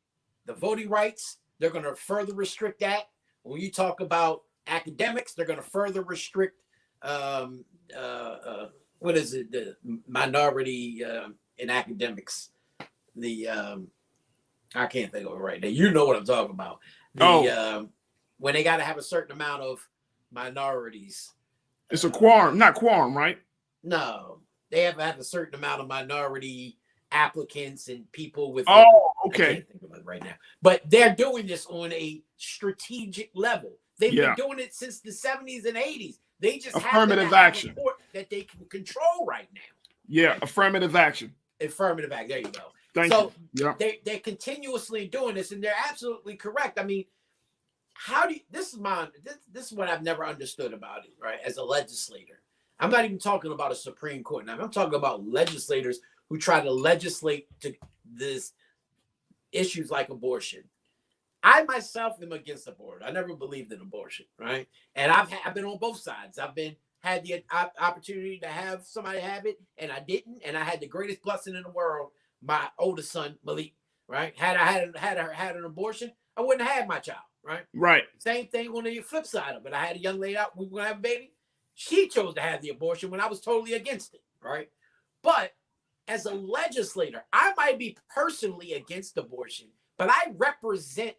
the voting rights, they're going to further restrict that. When you talk about academics, they're going to further restrict the minority in academics. I can't think of it right now. You know what I'm talking about. When they got to have a certain amount of minorities. It's a quorum, not quorum, right? No, they have to have a certain amount of minority applicants and people with. Oh, okay. I can't think of it right now. But they're doing this on a strategic level. They've been doing it since the 70s and 80s. They just affirmative action have a court that they can control right now. Yeah, right? Affirmative action. Affirmative action. There you go. Thank you. Yeah. They're continuously doing this, and they're absolutely correct. I mean, this is what I've never understood about it, right? As a legislator, I'm not even talking about a Supreme Court now. I'm talking about legislators who try to legislate to this issues like abortion. I myself am against abortion. I never believed in abortion, right? And I've been on both sides. I've had the opportunity to have somebody have it, and I didn't. And I had the greatest blessing in the world my oldest son, Malik, right? Had I had an abortion, I wouldn't have had my child, right? Right. Same thing on the flip side of it. I had a young lady out, we were going to have a baby. She chose to have the abortion when I was totally against it, right? But as a legislator, I might be personally against abortion, but I represent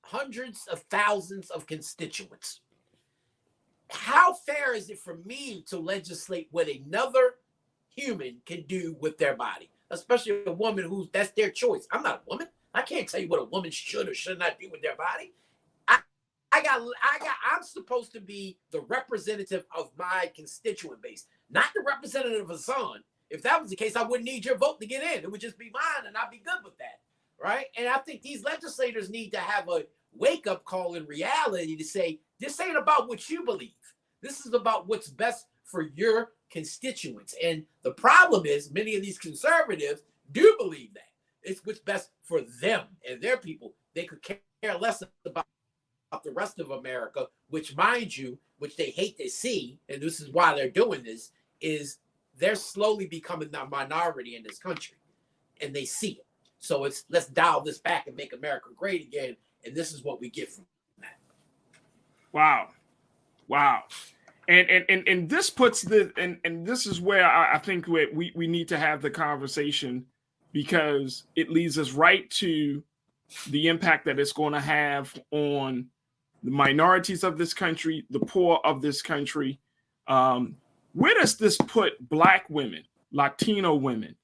hundreds of thousands of constituents. How fair is it for me to legislate what another human can do with their body, especially a woman that's their choice? I'm not a woman. I can't tell you what a woman should or should not do with their body. I'm supposed to be the representative of my constituent base, not the representative of Hassan. If that was the case, I wouldn't need your vote to get in. It would just be mine, and I'd be good with that, right? And I think these legislators need to have a wake-up call in reality to say, this ain't about what you believe. This is about what's best for your constituents. And the problem is many of these conservatives do believe that. It's what's best for them and their people. They could care less about the rest of America, which, mind you, which they hate to see, and this is why they're doing this, is they're slowly becoming the minority in this country, and they see it. So let's dial this back and make America great again, and this is what we get from that. Wow. And this puts and this is where I think we need to have the conversation, because it leads us right to the impact that it's going to have on the minorities of this country, the poor of this country. Where does this put Black women, Latino women,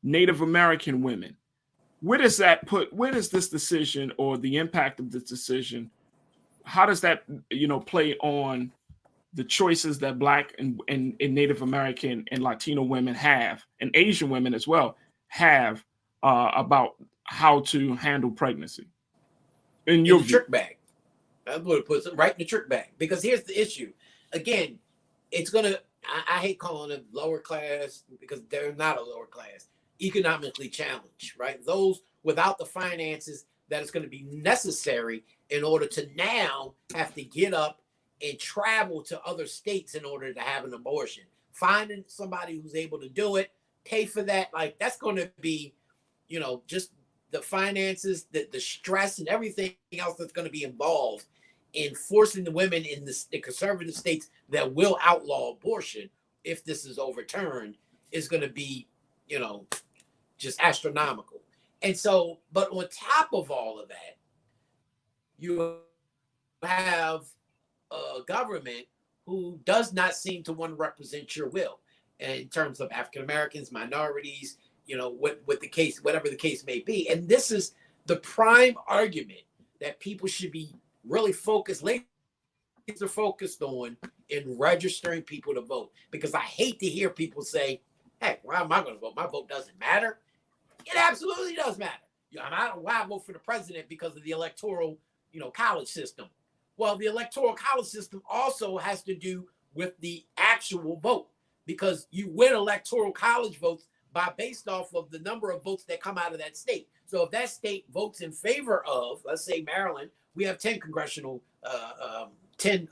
Native American women? Where does this decision, or the impact of this decision, how does that, play on the choices that Black and Native American and Latino women have, and Asian women as well have, about how to handle pregnancy? In your view? Trick bag. That's what it puts it, right in the trick bag. Because here's the issue. Again, it's going to, I hate calling them lower class, because they're not a lower class, economically challenged, right? Those without the finances that is going to be necessary in order to now have to get up and travel to other states in order to have an abortion. Finding somebody who's able to do it, pay for that, like that's going to be, just the finances, the stress and everything else that's going to be involved in forcing the women in the conservative states that will outlaw abortion, if this is overturned, is going to be, just astronomical. And so, but on top of all of that, you have a government who does not seem to want to represent your will in terms of African Americans, minorities, what the case, whatever the case may be. And this is the prime argument that people should be really focused on in registering people to vote. Because I hate to hear people say, hey, why am I going to vote? My vote doesn't matter. It absolutely does matter. I don't know why I vote for the president because of the electoral, college system. Well, the electoral college system also has to do with the actual vote, because you win electoral college votes based off of the number of votes that come out of that state. So if that state votes in favor of, let's say Maryland, we have 10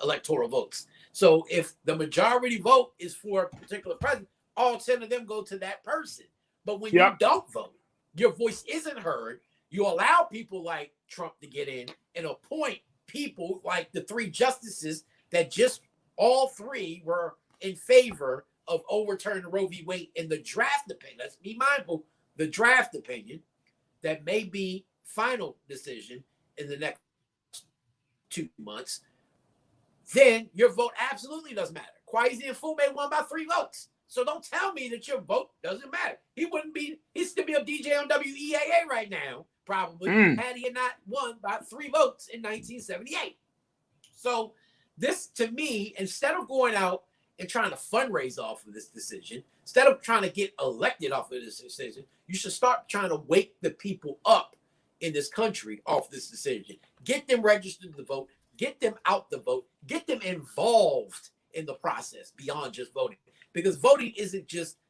electoral votes. So if the majority vote is for a particular president, all 10 of them go to that person. But when you don't vote, your voice isn't heard. You allow people like Trump to get in and appoint people like the 3 justices that just all 3 were in favor of overturning Roe v. Wade in the draft opinion. Let's be mindful, the draft opinion that may be final decision in the next 2 months. Then your vote absolutely doesn't matter. Kwesi Nkrumah won by 3 votes. So don't tell me that your vote doesn't matter. He'd still be a DJ on WEAA right now, probably, had he not won by 3 votes in 1978. So this, to me, instead of going out and trying to fundraise off of this decision, instead of trying to get elected off of this decision, you should start trying to wake the people up in this country off this decision. Get them registered to vote, get them out the vote, get them involved in the process beyond just voting. Because voting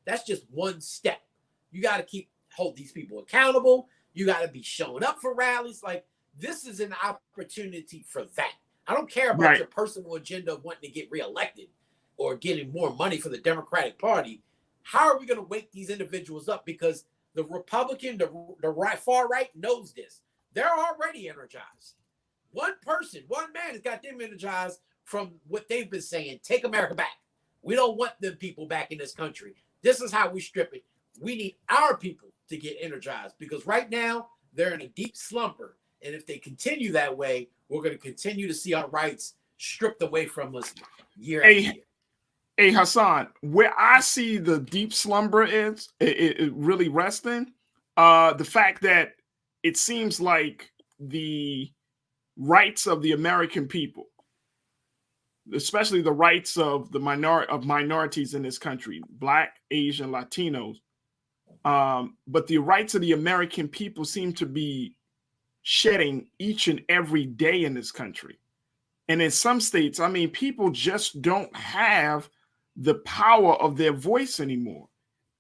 that's just one step. You got to hold these people accountable. You got to be showing up for rallies. Like, this is an opportunity for that. I don't care about your personal agenda of wanting to get reelected or getting more money for the Democratic Party. How are we going to wake these individuals up? Because the Republican, the right, far right knows this. They're already energized. One person, one man has got them energized from what they've been saying. Take America back. We don't want them people back in this country. This is how we strip it. We need our people to get energized because right now they're in a deep slumber. And if they continue that way, we're going to continue to see our rights stripped away from us year after year. Hey, Hassan, where I see the deep slumber is, it really resting, the fact that it seems like the rights of the American people, especially the rights of the minorities in this country, Black, Asian, Latinos, but the rights of the American people seem to be shedding each and every day in this country. And in some states, I mean, people just don't have the power of their voice anymore.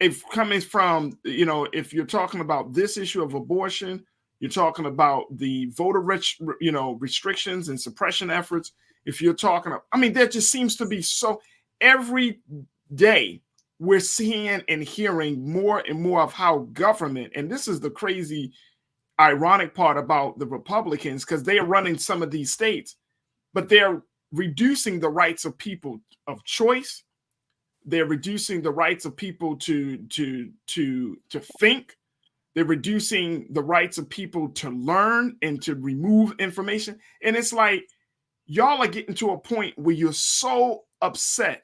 If coming from, if you're talking about this issue of abortion, you're talking about the voter restrictions and suppression efforts. If you're talking, there just seems to be so every day we're seeing and hearing more and more of how government, and this is the crazy, ironic part about the Republicans, because they are running some of these states, but they're reducing the rights of people of choice. They're reducing the rights of people to think. They're reducing the rights of people to learn and to remove information. And it's like, y'all are getting to a point where you're so upset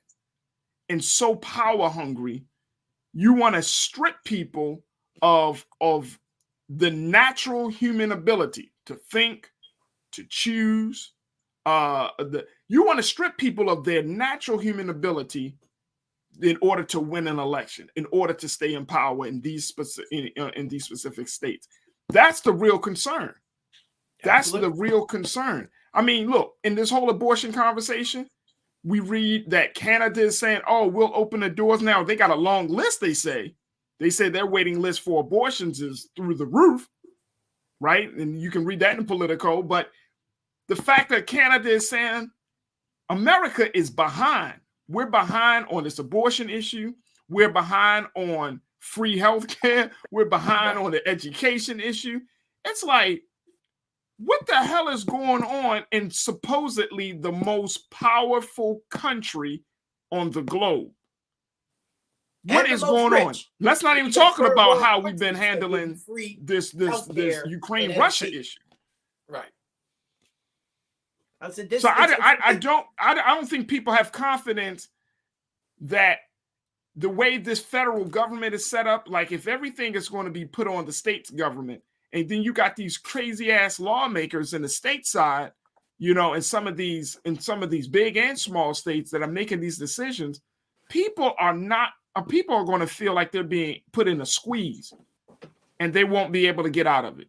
and so power hungry, you want to strip people of the natural human ability to think, to choose. You want to strip people of their natural human ability in order to win an election, in order to stay in power in these specific states. That's the real concern. That's the real concern. I mean, look, in this whole abortion conversation, we read that Canada is saying, oh, we'll open the doors now. They got a long list, they say. They say their waiting list for abortions is through the roof, right? And you can read that in Politico. But the fact that Canada is saying America is behind. We're behind on this abortion issue. We're behind on free healthcare. We're behind on the education issue. It's like, what the hell is going on in supposedly the most powerful country on the globe? What is going on? Let's not even talk about how we've been handling this Ukraine-Russia issue. Right. I don't think people have confidence that the way this federal government is set up, like if everything is going to be put on the state's government, and then you got these crazy ass lawmakers in the state side, in some of these big and small states that are making these decisions, people are going to feel like they're being put in a squeeze, and they won't be able to get out of it.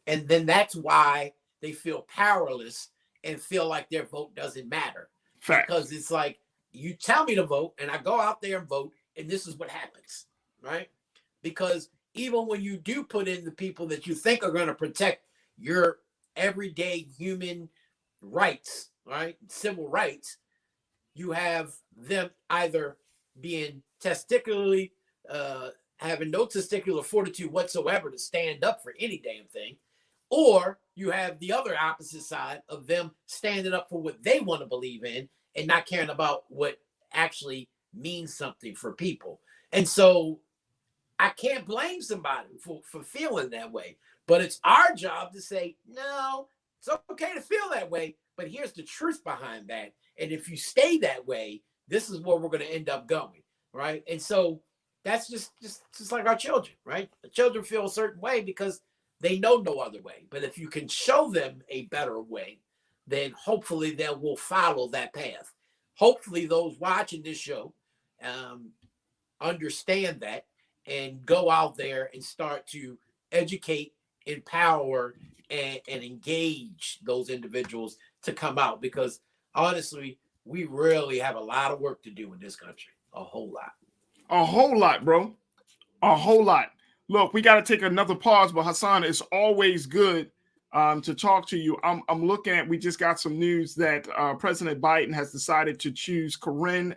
And then that's why they feel powerless and feel like their vote doesn't matter. Fact. Because it's like, you tell me to vote and I go out there and vote, and this is what happens, right? Because even when you do put in the people that you think are going to protect your everyday human rights, right, civil rights, you have them either being testicularly, having no testicular fortitude whatsoever to stand up for any damn thing, or you have the other opposite side of them standing up for what they want to believe in and not caring about what actually means something for people. And so I can't blame somebody for feeling that way, but it's our job to say, no, it's okay to feel that way, but here's the truth behind that. And if you stay that way, this is where we're going to end up going, right? And so that's just like our children, right? The children feel a certain way because they know no other way. But if you can show them a better way, then hopefully they will follow that path. Hopefully those watching this show understand that and go out there and start to educate, empower, and engage those individuals to come out. Because honestly, we really have a lot of work to do in this country. A whole lot. A whole lot, bro. A whole lot. Look, we got to take another pause, but Hassan, it's always good to talk to you. I'm looking at, we just got some news that President Biden has decided to choose Karine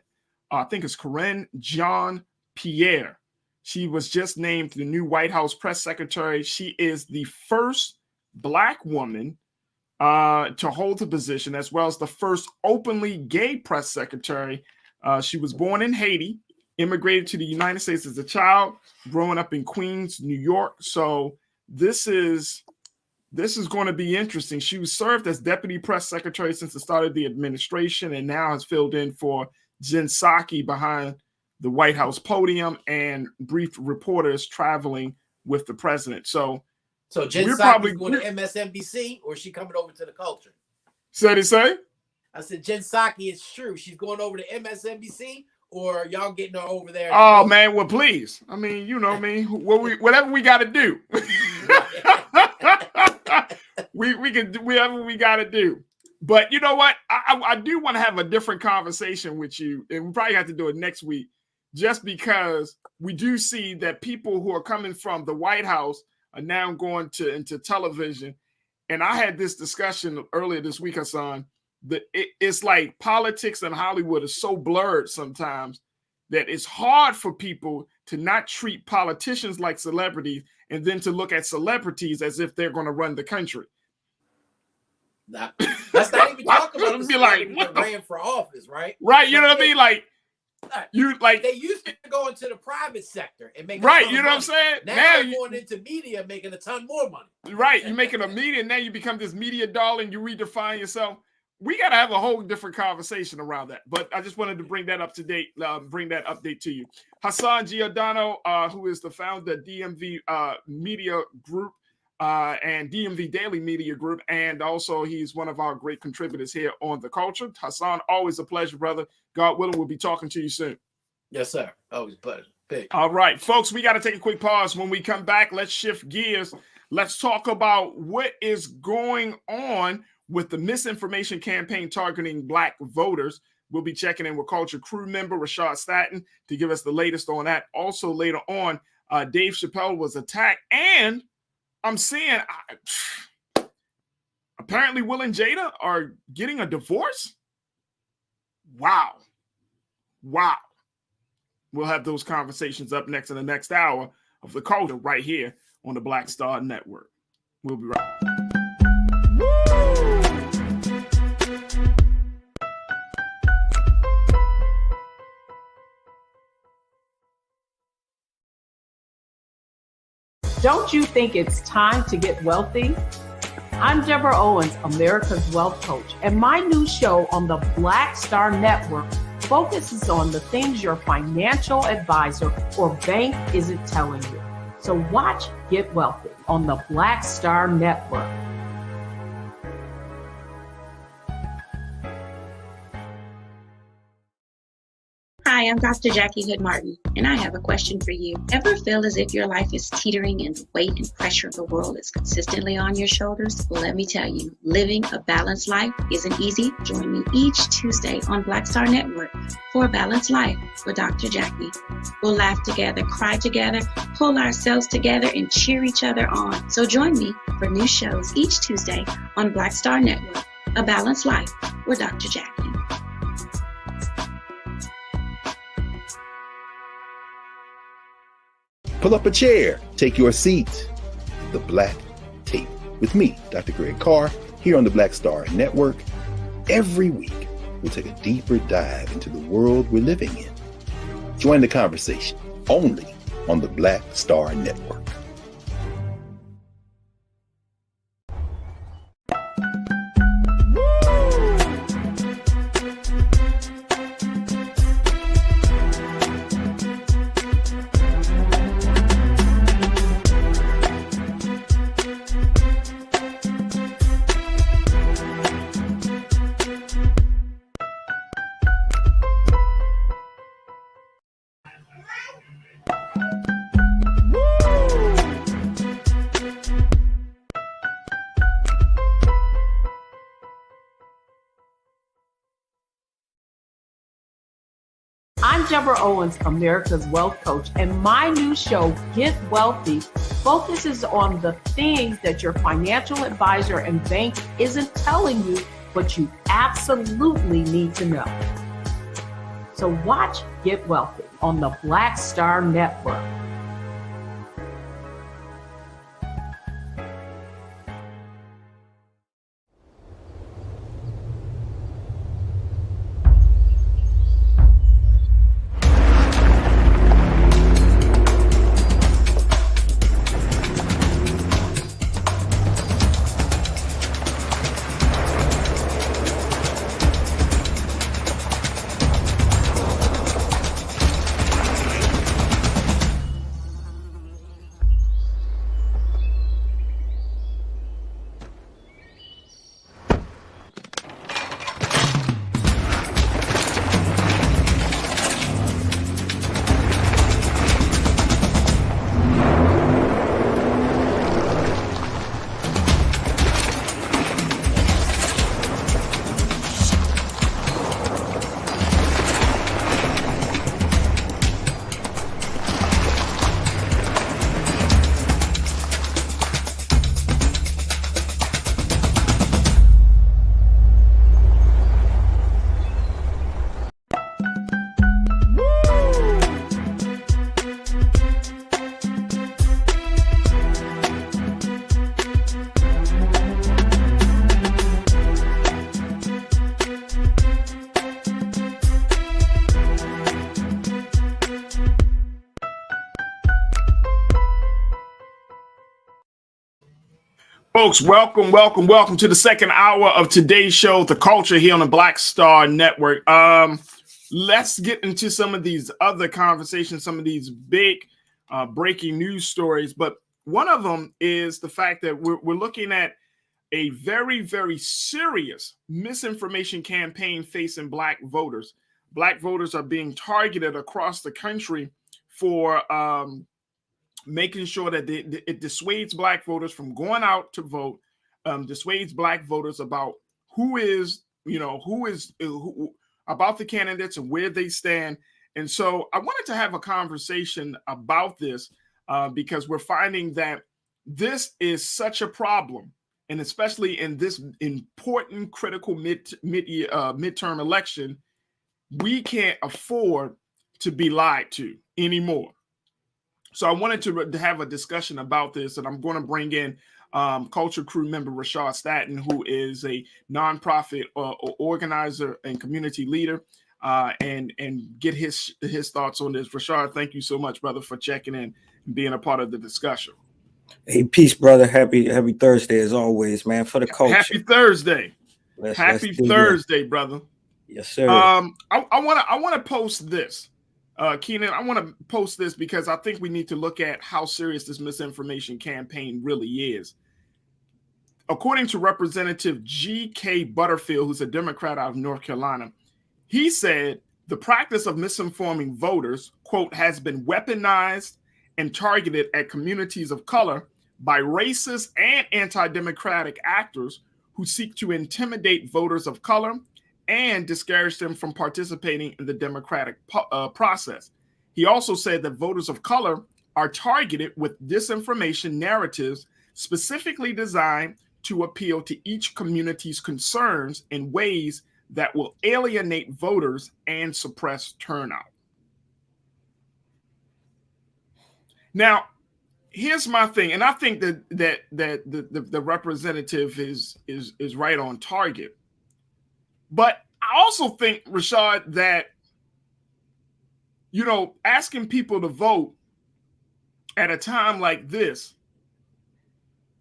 Jean-Pierre She was just named the new White House press secretary. She is the first Black woman to hold the position, as well as the first openly gay press secretary. She was born in Haiti, immigrated to the United States as a child, growing up in Queens, New York. So this is going to be interesting. She was served as deputy press secretary since the start of the administration, and now has filled in for Jen Psaki behind the White House podium and briefed reporters traveling with the president. So Jen Psaki's going to MSNBC, or is she coming over to the culture? So they say? I said Jen Psaki, it's true. She's going over to MSNBC, or y'all getting her over there? Oh man, well please. I mean, you know me. Whatever we got to do. we can do whatever we got to do. But you know what? I do want to have a different conversation with you, and we probably have to do it next week, just because we do see that people who are coming from the White House are now going into television. And I had this discussion earlier this week, Hassan, that it's like politics in Hollywood is so blurred sometimes that it's hard for people to not treat politicians like celebrities and then to look at celebrities as if they're going to run the country. Let's not even talk about the be like, that ran for office, right? Right, you know what I mean? Like, you like they used to go into the private sector and make right. You know what I'm saying? Now you're going into media, making a ton more money. Right, you're making a media. Now you become this media darling. You redefine yourself. We got to have a whole different conversation around that. But I just wanted to bring that up to date, bring that update to you. Hassan Giordano, who is the founder of DMV Media Group and DMV Daily Media Group, and also he's one of our great contributors here on The Culture. Hassan, always a pleasure, brother. God willing, we'll be talking to you soon. Yes, sir. Always a pleasure. Big. All right, folks, we got to take a quick pause. When we come back, let's shift gears. Let's talk about what is going on with the misinformation campaign targeting Black voters. We'll be checking in with Culture crew member Rashad Staten to give us the latest on that. Also, later on, Dave Chappelle was attacked, and I'm seeing apparently Will and Jada are getting a divorce. Wow. We'll have those conversations up next in the next hour of The Culture right here on the Black Star Network. We'll be right back. Don't you think it's time to get wealthy? I'm Deborah Owens, America's Wealth Coach, and my new show on the Black Star Network focuses on the things your financial advisor or bank isn't telling you. So watch Get Wealthy on the Black Star Network. Hi, I'm Dr. Jackie Hood Martin, and I have a question for you. Ever feel as if your life is teetering and the weight and pressure of the world is consistently on your shoulders? Well, let me tell you, living a balanced life isn't easy. Join me each Tuesday on Black Star Network for A Balanced Life with Dr. Jackie. We'll laugh together, cry together, pull ourselves together, and cheer each other on. So join me for new shows each Tuesday on Black Star Network, A Balanced Life with Dr. Jackie. Pull up a chair, take your seat. The Black Tape with me, Dr. Greg Carr, here on the Black Star Network. Every week, we'll take a deeper dive into the world we're living in. Join the conversation only on the Black Star Network. I'm Deborah Owens, America's Wealth Coach, and my new show, Get Wealthy, focuses on the things that your financial advisor and bank isn't telling you, but you absolutely need to know. So watch Get Wealthy on the Black Star Network. folks, welcome to the second hour of today's show, The Culture, here on the Black Star Network. Let's get into some of these other conversations, some of these big breaking news stories. But one of them is the fact that we're looking at a very, very serious misinformation campaign facing Black voters. Black voters are being targeted across the country for making sure that it dissuades Black voters from going out to vote, dissuades Black voters about who about the candidates and where they stand. And so I wanted to have a conversation about this because we're finding that this is such a problem, and especially in this important, critical midterm election, we can't afford to be lied to anymore. So I wanted to have a discussion about this, and I'm going to bring in Culture Crew member Rashad Staten, who is a nonprofit organizer and community leader, and get his thoughts on this. Rashad, thank you so much, brother, for checking in and being a part of the discussion. Hey, peace, brother. Happy Thursday as always, man. For the culture. Happy Thursday. Happy Thursday, brother. Yes, sir. I want to post this. Keenan, I want to post this because I think we need to look at how serious this misinformation campaign really is. According to Representative G.K. Butterfield, who's a Democrat out of North Carolina, he said the practice of misinforming voters, quote, has been weaponized and targeted at communities of color by racist and anti-democratic actors who seek to intimidate voters of color and discourage them from participating in the democratic process. He also said that voters of color are targeted with disinformation narratives specifically designed to appeal to each community's concerns in ways that will alienate voters and suppress turnout. Now, here's my thing, and I think that the representative is right on target. But I also think, Rashad, that, asking people to vote at a time like this,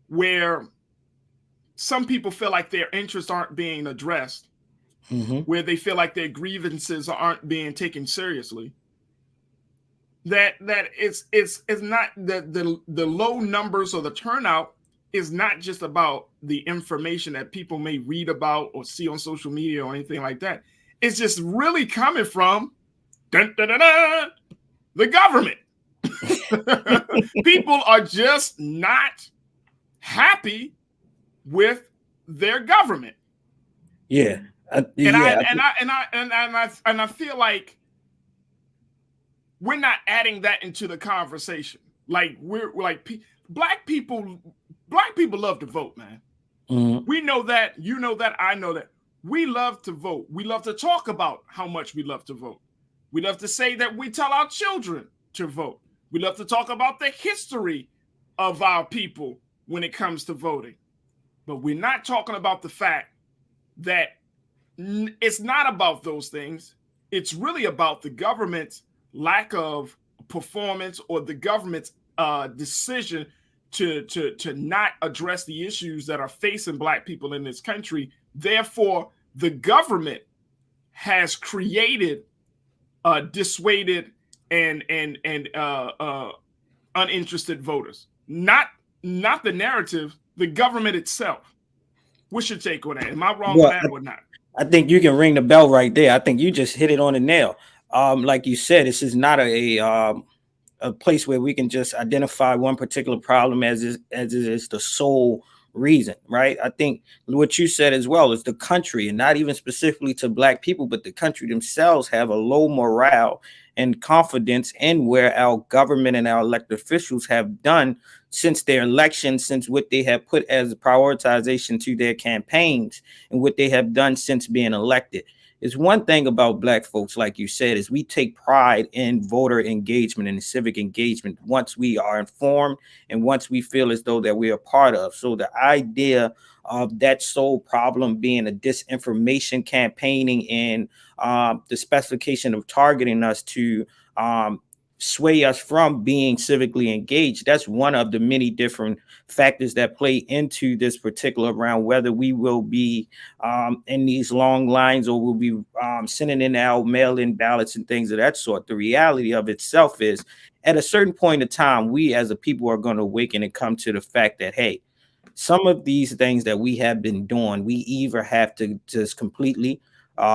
where some people feel like their interests aren't being addressed, where they feel like their grievances aren't being taken seriously, that it's not the low numbers or the turnout is not just about the information that people may read about or see on social media or anything like that. It's just really coming from the government. People are just not happy with their government. Yeah. I feel like we're not adding that into the conversation. Like we're like Black people love to vote, man. We know that, you know that, I know that. We love to vote. We love to talk about how much we love to vote. We love to say that we tell our children to vote. We love to talk about the history of our people when it comes to voting. But we're not talking about the fact that it's not about those things. It's really about the government's lack of performance or the government's decision to not address the issues that are facing Black people in this country. Therefore, the government has created, dissuaded, and uninterested voters. Not the narrative, the government itself. What's your take on that? Am I wrong on that or not? I think you can ring the bell right there. I think you just hit it on the nail. Like you said, this is not a place where we can just identify one particular problem as it is the sole reason, right? I think what you said as well is the country, and not even specifically to Black people, but the country themselves have a low morale and confidence in where our government and our elected officials have done since their election, since what they have put as a prioritization to their campaigns and what they have done since being elected. It's one thing about Black folks, like you said, is we take pride in voter engagement and civic engagement once we are informed and once we feel as though that we are part of. So the idea of that sole problem being a disinformation campaigning and the specification of targeting us to sway us from being civically engaged. That's one of the many different factors that play into this particular round, whether we will be in these long lines or we'll be sending in our mail-in ballots and things of that sort. The reality of itself is, at a certain point in time, we as a people are going to awaken and come to the fact that, hey, some of these things that we have been doing, we either have to just completely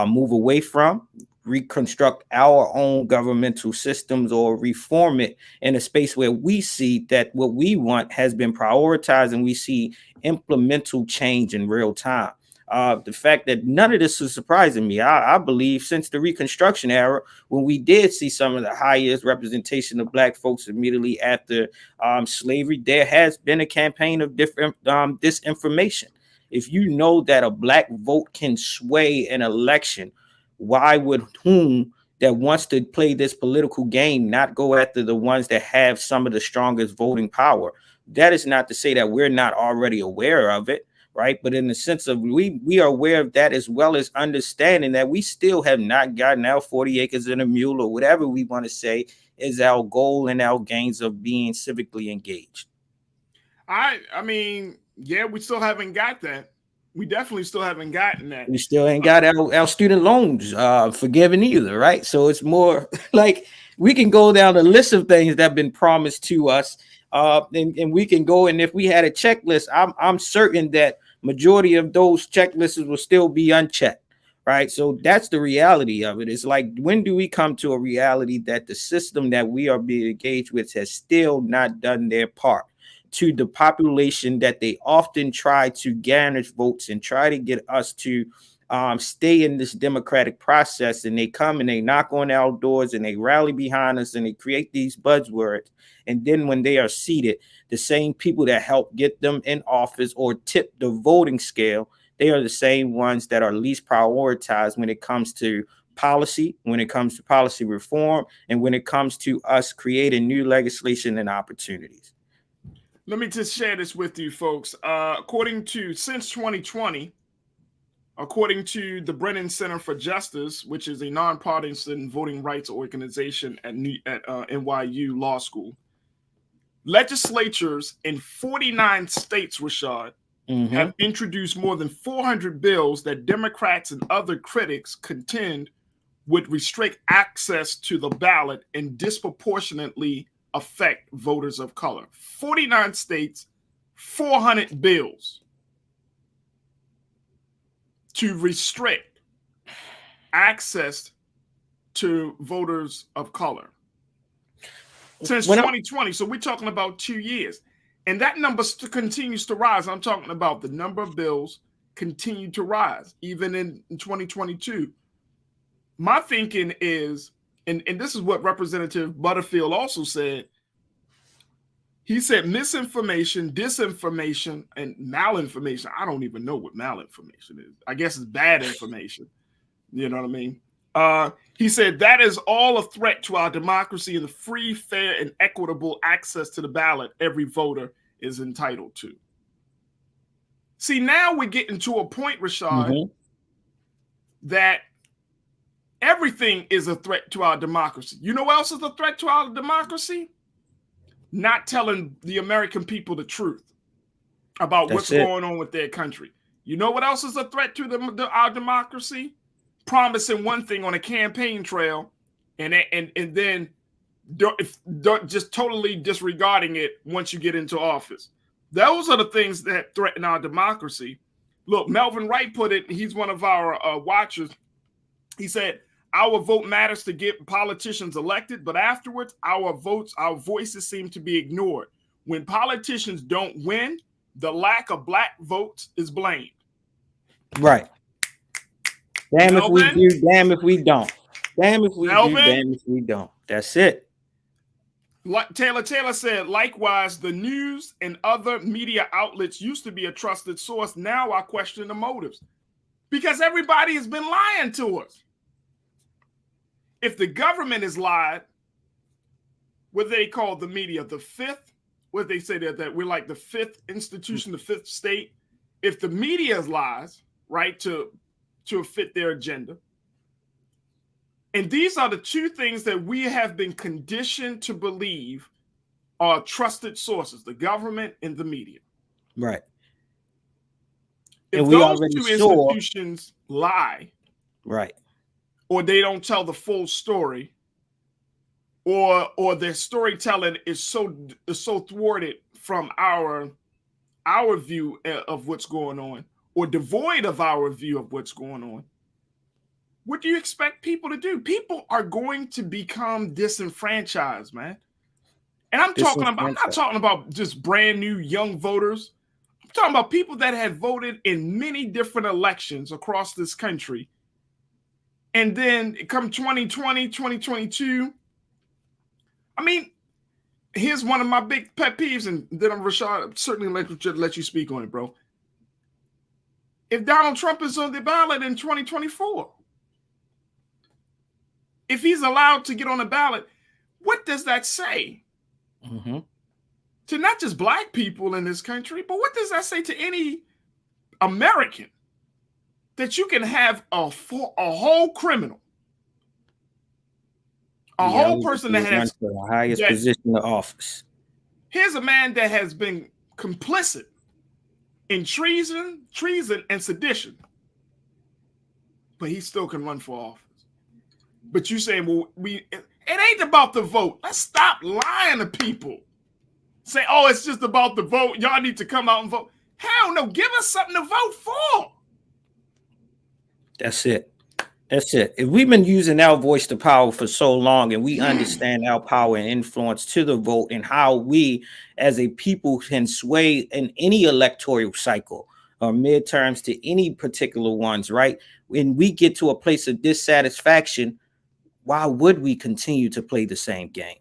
move away from, reconstruct our own governmental systems, or reform it in a space where we see that what we want has been prioritized and we see implemental change in real time. The fact that none of this is surprising me. I believe since the Reconstruction era, when we did see some of the highest representation of Black folks immediately after slavery, there has been a campaign of different disinformation. If you know that a Black vote can sway an election, why would whom that wants to play this political game not go after the ones that have some of the strongest voting power? That is not to say that we're not already aware of it, right? But in the sense of we are aware of that, as well as understanding that we still have not gotten our 40 acres and a mule, or whatever we want to say is our goal and our gains of being civically engaged. I mean, yeah, we still haven't got that. We definitely still haven't gotten that. We still ain't got our student loans forgiven either, right? So it's more like we can go down the list of things that have been promised to us, and we can go, and if we had a checklist, I'm certain that majority of those checklists will still be unchecked, right? So that's the reality of it. It's like, when do we come to a reality that the system that we are being engaged with has still not done their part to the population that they often try to garnish votes and try to get us to stay in this democratic process, and they come and they knock on our doors and they rally behind us and they create these buzzwords, and then when they are seated, the same people that help get them in office or tip the voting scale, they are the same ones that are least prioritized when it comes to policy, when it comes to policy reform, and when it comes to us creating new legislation and opportunities. Let me just share this with you, folks. Since 2020, according to the Brennan Center for Justice, which is a nonpartisan voting rights organization at NYU Law School, legislatures in 49 states, Rashad, have introduced more than 400 bills that Democrats and other critics contend would restrict access to the ballot and disproportionately affect voters of color. 49 states, 400 bills to restrict access to voters of color since 2020. So we're talking about 2 years, and that number continues to rise. I'm talking about the number of bills continue to rise even in 2022. My thinking is, and this is what Representative Butterfield also said. He said misinformation, disinformation, and malinformation. I don't even know what malinformation is. I guess it's bad information. You know what I mean? He said that is all a threat to our democracy and the free, fair, and equitable access to the ballot every voter is entitled to. See, now we're getting to a point, Rashad, that everything is a threat to our democracy. You know what else is a threat to our democracy? Not telling the American people the truth about what's going on with their country. You know what else is a threat to our democracy? Promising one thing on a campaign trail and then just totally disregarding it once you get into office. Those are the things that threaten our democracy. Look, Melvin Wright put it, he's one of our watchers. He said, our vote matters to get politicians elected, but afterwards, our voices seem to be ignored. When politicians don't win, the lack of Black votes is blamed. Right. Damn Melvin, if we do, damn if we don't. Damn if we Melvin, do, damn if we don't. That's it. Taylor said, likewise, the news and other media outlets used to be a trusted source. Now I question the motives because everybody has been lying to us. If the government is lied, what they call the media, the fifth, what they say that we're like the fifth institution, the fifth state. If the media is lies, right, to fit their agenda, And these are the two things that we have been conditioned to believe are trusted sources, the government and the media. Right. If and we those already two saw, institutions lie, right, or they don't tell the full story, or their storytelling is so thwarted from our view of what's going on, or devoid of our view of what's going on, what do you expect people to do? People are going to become disenfranchised, man. And I'm not talking about just brand new young voters. I'm talking about people that had voted in many different elections across this country. And then come 2020, 2022, I mean, here's one of my big pet peeves, and then I'm Rashad, certainly let you speak on it, bro. If Donald Trump is on the ballot in 2024, if he's allowed to get on the ballot, what does that say? Mm-hmm. To not just black people in this country, but what does that say to any American? That you can have a whole criminal, whole person that has the highest position of office. Here's a man that has been complicit in treason, and sedition, but he still can run for office. But you saying, well, it ain't about the vote. Let's stop lying to people. Say, oh, it's just about the vote. Y'all need to come out and vote. Hell no, give us something to vote for. That's it. That's it. If we've been using our voice to power for so long, and we understand our power and influence to the vote, and how we as a people can sway in any electoral cycle or midterms to any particular ones, right? When we get to a place of dissatisfaction, why would we continue to play the same game?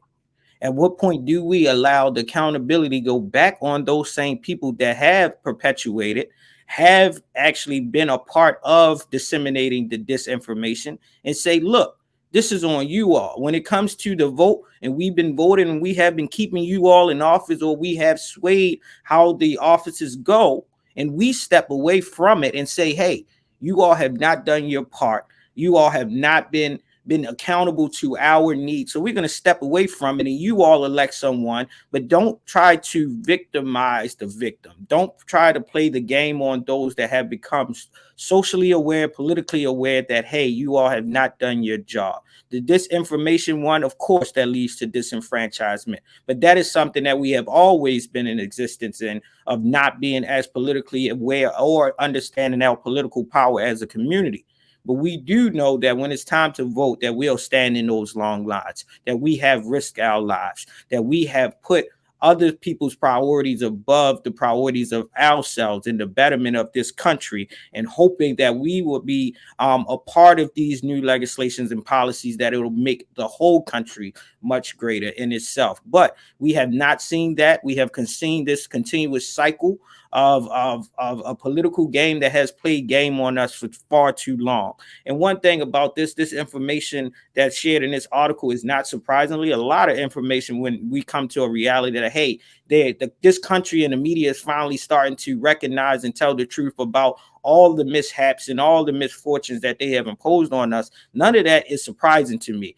At what point do we allow the accountability go back on those same people that have perpetuated, have actually been a part of disseminating the disinformation, and say, look, this is on you all. When it comes to the vote, and we've been voting and we have been keeping you all in office, or we have swayed how the offices go, and we step away from it and say, hey, you all have not done your part. You all have not been accountable to our needs. So we're going to step away from it, and you all elect someone, but don't try to victimize the victim. Don't try to play the game on those that have become socially aware, politically aware that, hey, you all have not done your job. The disinformation one, of course, that leads to disenfranchisement, but that is something that we have always been in existence in, of not being as politically aware or understanding our political power as a community. But we do know that when it's time to vote, that we'll stand in those long lines, that we have risked our lives, that we have put other people's priorities above the priorities of ourselves in the betterment of this country, and hoping that we will be a part of these new legislations and policies that it will make the whole country much greater in itself. But we have not seen that. We have seen this continuous cycle of a political game that has played game on us for far too long. And one thing about this information that's shared in this article is, not surprisingly, a lot of information when we come to a reality that, hey, this country and the media is finally starting to recognize and tell the truth about all the mishaps and all the misfortunes that they have imposed on us. None of that is surprising to me.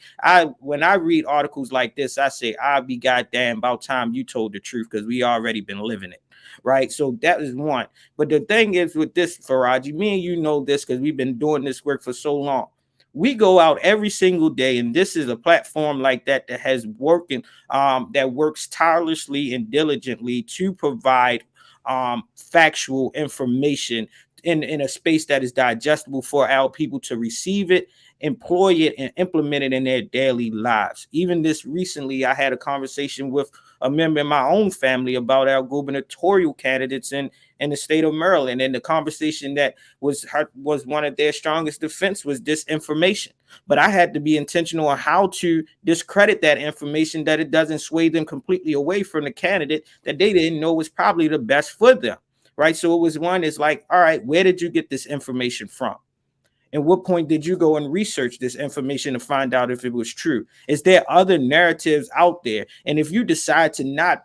When I read articles like this, I say, I'll be goddamn about time you told the truth, because we already been living it. Right. So that is one. But the thing is with this, Farajii, me and you know this because we've been doing this work for so long. We go out every single day, and this is a platform like that has working, that works tirelessly and diligently to provide factual information in a space that is digestible for our people to receive it, employ it, and implement it in their daily lives. Even this recently, I had a conversation with a member in my own family about our gubernatorial candidates in the state of Maryland. And the conversation that was one of their strongest defense was disinformation. But I had to be intentional on how to discredit that information, that it doesn't sway them completely away from the candidate that they didn't know was probably the best for them. Right. So it was one is like, all right, where did you get this information from? And what point did you go and research this information to find out if it was true? Is there other narratives out there? And if you decide to not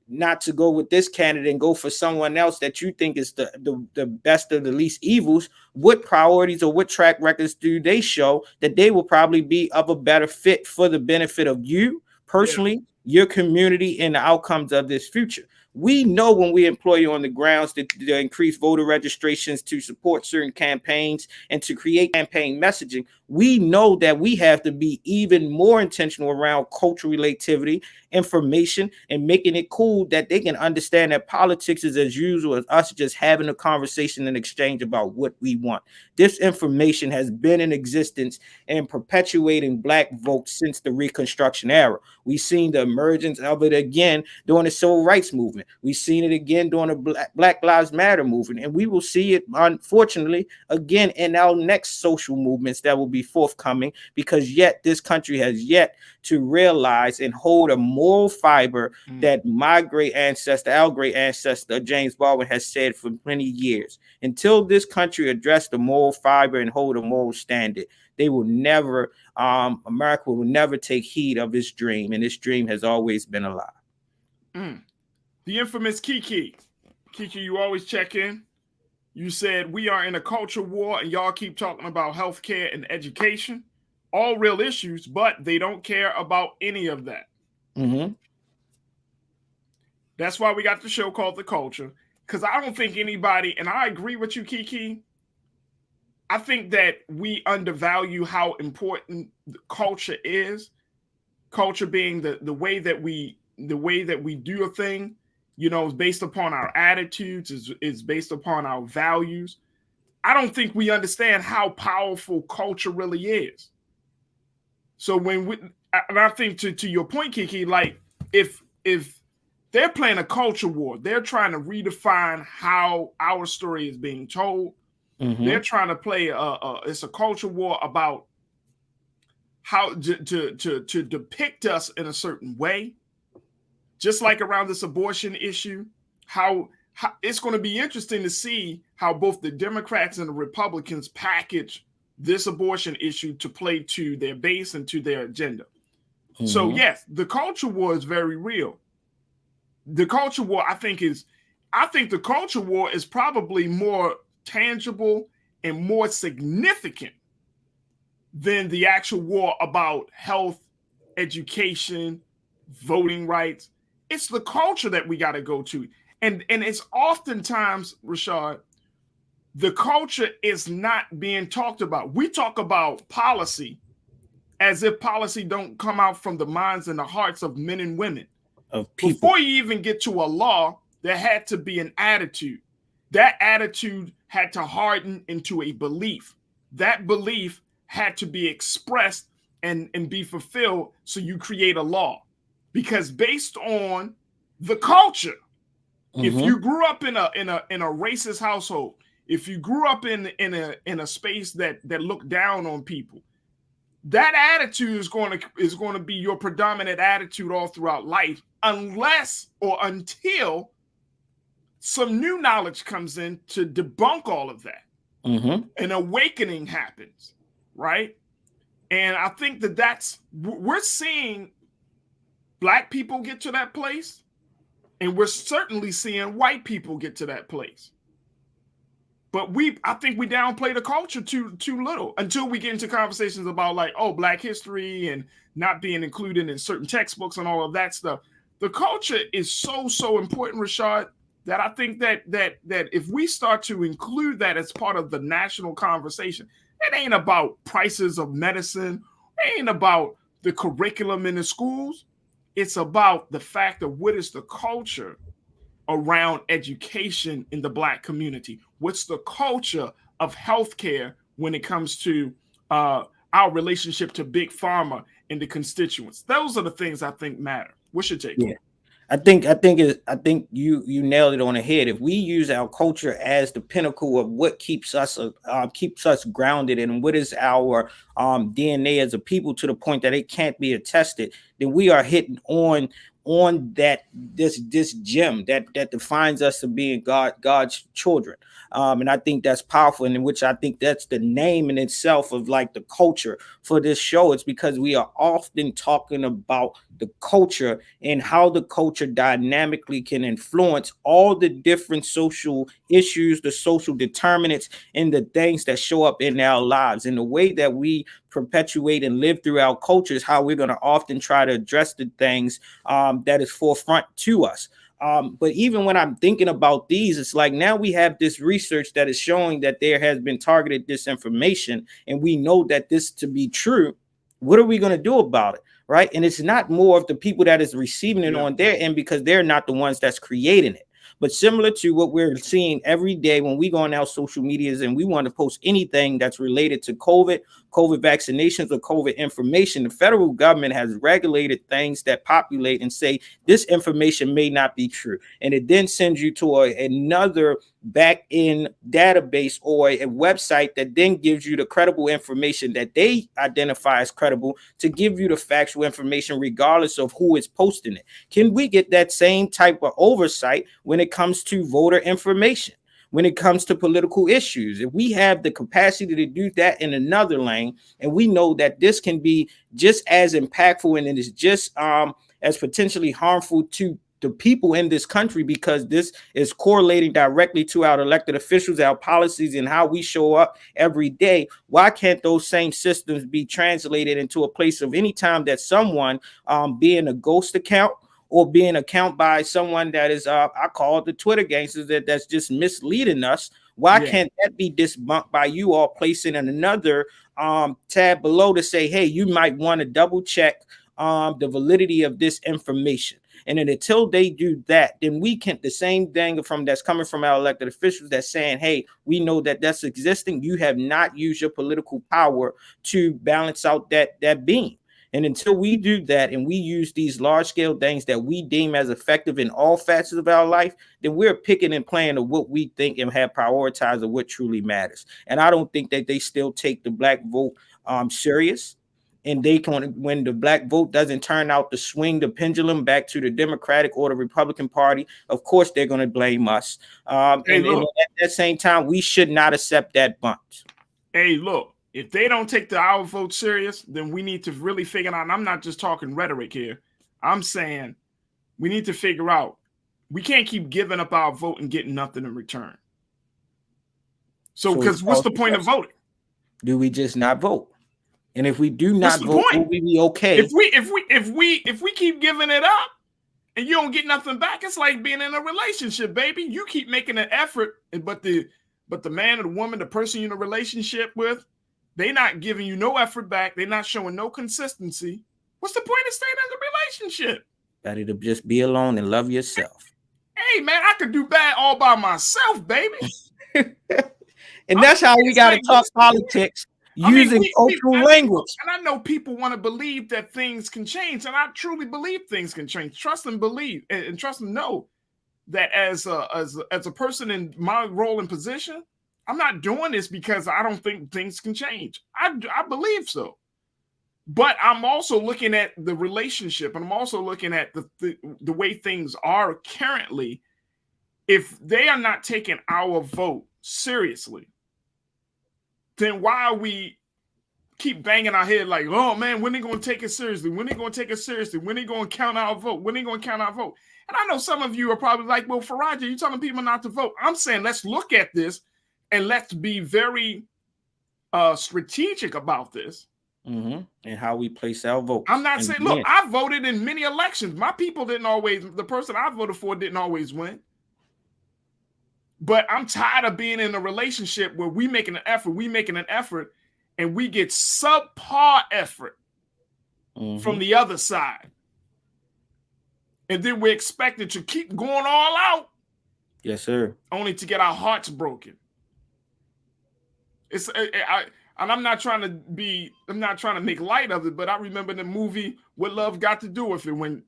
not to go with this candidate and go for someone else that you think is the best of the least evils, what priorities or what track records do they show that they will probably be of a better fit for the benefit of you personally, your community, and the outcomes of this future? We know when we employ you on the grounds to increase voter registrations, to support certain campaigns, and to create campaign messaging, we know that we have to be even more intentional around cultural relativity, information, and making it cool that they can understand that politics is as usual as us just having a conversation and exchange about what we want. This information has been in existence and perpetuating Black votes since the Reconstruction era. We've seen the emergence of it again during the Civil Rights Movement. We've seen it again during the Black Lives Matter movement, and we will see it, unfortunately, again in our next social movements that will be forthcoming, because yet this country has yet to realize and hold a moral fiber that my great ancestor, our great ancestor, James Baldwin, has said for many years. Until this country address the moral fiber and hold a moral standard, they will never, America will never take heed of this dream, and this dream has always been alive. The infamous Kiki. Kiki, you always check in. You said we are in a culture war and y'all keep talking about healthcare and education, all real issues, but they don't care about any of that. That's why we got the show called The Culture, because I don't think anybody, and I agree with you, Kiki, I think that we undervalue how important culture is. Culture being the way that we do a thing, you know, is based upon our attitudes, is based upon our values. I don't think we understand how powerful culture really is. So and I think to your point, Kiki, like if they're playing a culture war, they're trying to redefine how our story is being told. They're trying to play it's a culture war about how to depict us in a certain way. Just like around this abortion issue, how it's going to be interesting to see how both the Democrats and the Republicans package this abortion issue to play to their base and to their agenda. So yes, the culture war is very real. The culture war, I think the culture war is probably more tangible and more significant than the actual war about health, education, voting rights. It's the culture that we got to go to. And it's oftentimes, Rashad, the culture is not being talked about. We talk about policy as if policy don't come out from the minds and the hearts of men and women. Before you even get to a law, there had to be an attitude. That attitude had to harden into a belief. That belief had to be expressed and be fulfilled, so you create a law. Because based on the culture, if you grew up in a racist household, if you grew up in a space that looked down on people, that attitude is going to be your predominant attitude all throughout life, unless or until some new knowledge comes in to debunk all of that. An awakening happens, right? And I think we're seeing Black people get to that place, and we're certainly seeing white people get to that place. But I think we downplay the culture too little until we get into conversations about like, Black history and not being included in certain textbooks and all of that stuff. The culture is so important, Rashad, that I think that if we start to include that as part of the national conversation, it ain't about prices of medicine, it ain't about the curriculum in the schools. It's about the fact of what is the culture around education in the Black community. What's the culture of healthcare when it comes to our relationship to big pharma and the constituents? Those are the things I think matter. What's your take? Yeah. I think you nailed it on the head. If we use our culture as the pinnacle of what keeps us grounded and what is our DNA as a people to the point that it can't be attested, then we are hitting on on this gem that defines us as being God's children. And I think that's powerful, and in which I think that's the name in itself of like the culture for this show. It's because we are often talking about the culture and how the culture dynamically can influence all the different social issues, the social determinants, and the things that show up in our lives. And the way that we perpetuate and live through our culture is how we're going to often try to address the things that is forefront to us. But even when I'm thinking about these, it's like now we have this research that is showing that there has been targeted disinformation, and we know that this to be true. What are we going to do about it? Right. And it's not more of the people that is receiving it on their end, because they're not the ones that's creating it. But similar to what we're seeing every day when we go on our social medias and we want to post anything that's related to COVID vaccinations, or COVID information, the federal government has regulated things that populate and say this information may not be true. And it then sends you to another back-end database or a website that then gives you the credible information that they identify as credible to give you the factual information regardless of who is posting it. Can we get that same type of oversight when it comes to voter information, when it comes to political issues? If we have the capacity to do that in another lane, and we know that this can be just as impactful and it is just as potentially harmful to the people in this country, because this is correlating directly to our elected officials, our policies, and how we show up every day, why can't those same systems be translated into a place of any time that someone being a ghost account or being an account by someone that is I call it the Twitter gangsters that's just misleading us? Why can't that be debunked by you all placing in another tab below to say, hey, you might want to double check the validity of this information? And then until they do that, then we can't, the same thing that's coming from our elected officials that's saying, hey, we know that that's existing. You have not used your political power to balance out that beam. And until we do that, and we use these large scale things that we deem as effective in all facets of our life, then we're picking and playing of what we think and have prioritized of what truly matters. And I don't think that they still take the black vote serious. And they can, when the black vote doesn't turn out to swing the pendulum back to the Democratic or the Republican Party, of course they're going to blame us. And at that same time, we should not accept that bunch. Hey, look, if they don't take our vote serious, then we need to really figure out. And I'm not just talking rhetoric here. I'm saying we need to figure out, we can't keep giving up our vote and getting nothing in return. So because what's the point of voting? Do we just not vote? And if we do not vote, will we be okay? If we keep giving it up and you don't get nothing back, it's like being in a relationship, baby. You keep making an effort, but the man or the woman, the person you're in a relationship with, they're not giving you no effort back. They're not showing no consistency. What's the point of staying in the relationship? Better to just be alone and love yourself. Hey, man, I could do bad all by myself, baby. And that's how we got to talk politics. Using cultural language. And I know people want to believe that things can change, and I truly believe things can change. Trust and believe, and trust and know that as a person in my role and position, I'm not doing this because I don't think things can change. I believe so. But I'm also looking at the relationship, and I'm also looking at the way things are currently. If they are not taking our vote seriously, then why are we keep banging our head like, oh man, when are they going to take it seriously? When are they going to take it seriously? When are they going to count our vote? When are they going to count our vote? And I know some of you are probably like, well, Farajii, you're telling people not to vote. I'm saying let's look at this and let's be very strategic about this. And how we place our vote. I'm not saying, look, I voted in many elections. My people didn't always, the person I voted for didn't always win. But I'm tired of being in a relationship where we making an effort, and we get subpar effort from the other side. And then we're expected to keep going all out. Yes, sir. Only to get our hearts broken. And I'm not trying to make light of it, but I remember the movie What Love Got to Do with It when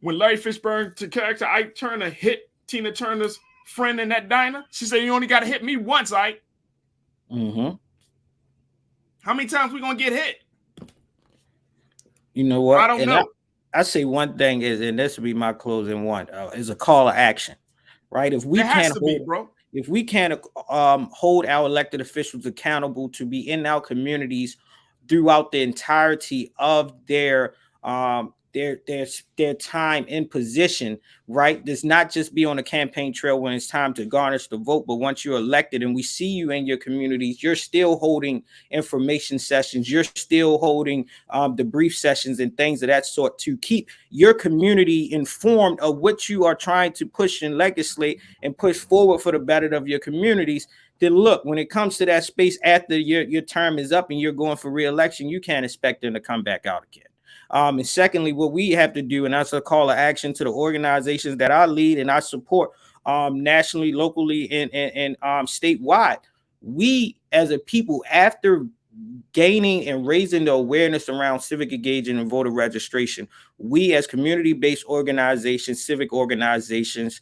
Larry Fishburne to character Ike Turner hit Tina Turner's friend in that diner. She said, you only got to hit me once, Ike. How many times we gonna get hit? You know what? I don't know. I say one thing is, and this will be my closing one, is a call to action, right? If we can't hold, if we can't hold our elected officials accountable to be in our communities throughout the entirety of their time in position, right? Does not just be on the campaign trail when it's time to garnish the vote, but once you're elected and we see you in your communities, you're still holding information sessions, you're still holding the brief sessions and things of that sort to keep your community informed of what you are trying to push and legislate and push forward for the better of your communities. Then look, when it comes to that space after your term is up and you're going for re-election, you can't expect them to come back out again. And secondly, what we have to do, and that's a call to action to the organizations that I lead and I support nationally, locally, and statewide. We as a people, after gaining and raising the awareness around civic engagement and voter registration, we as community-based organizations, civic organizations,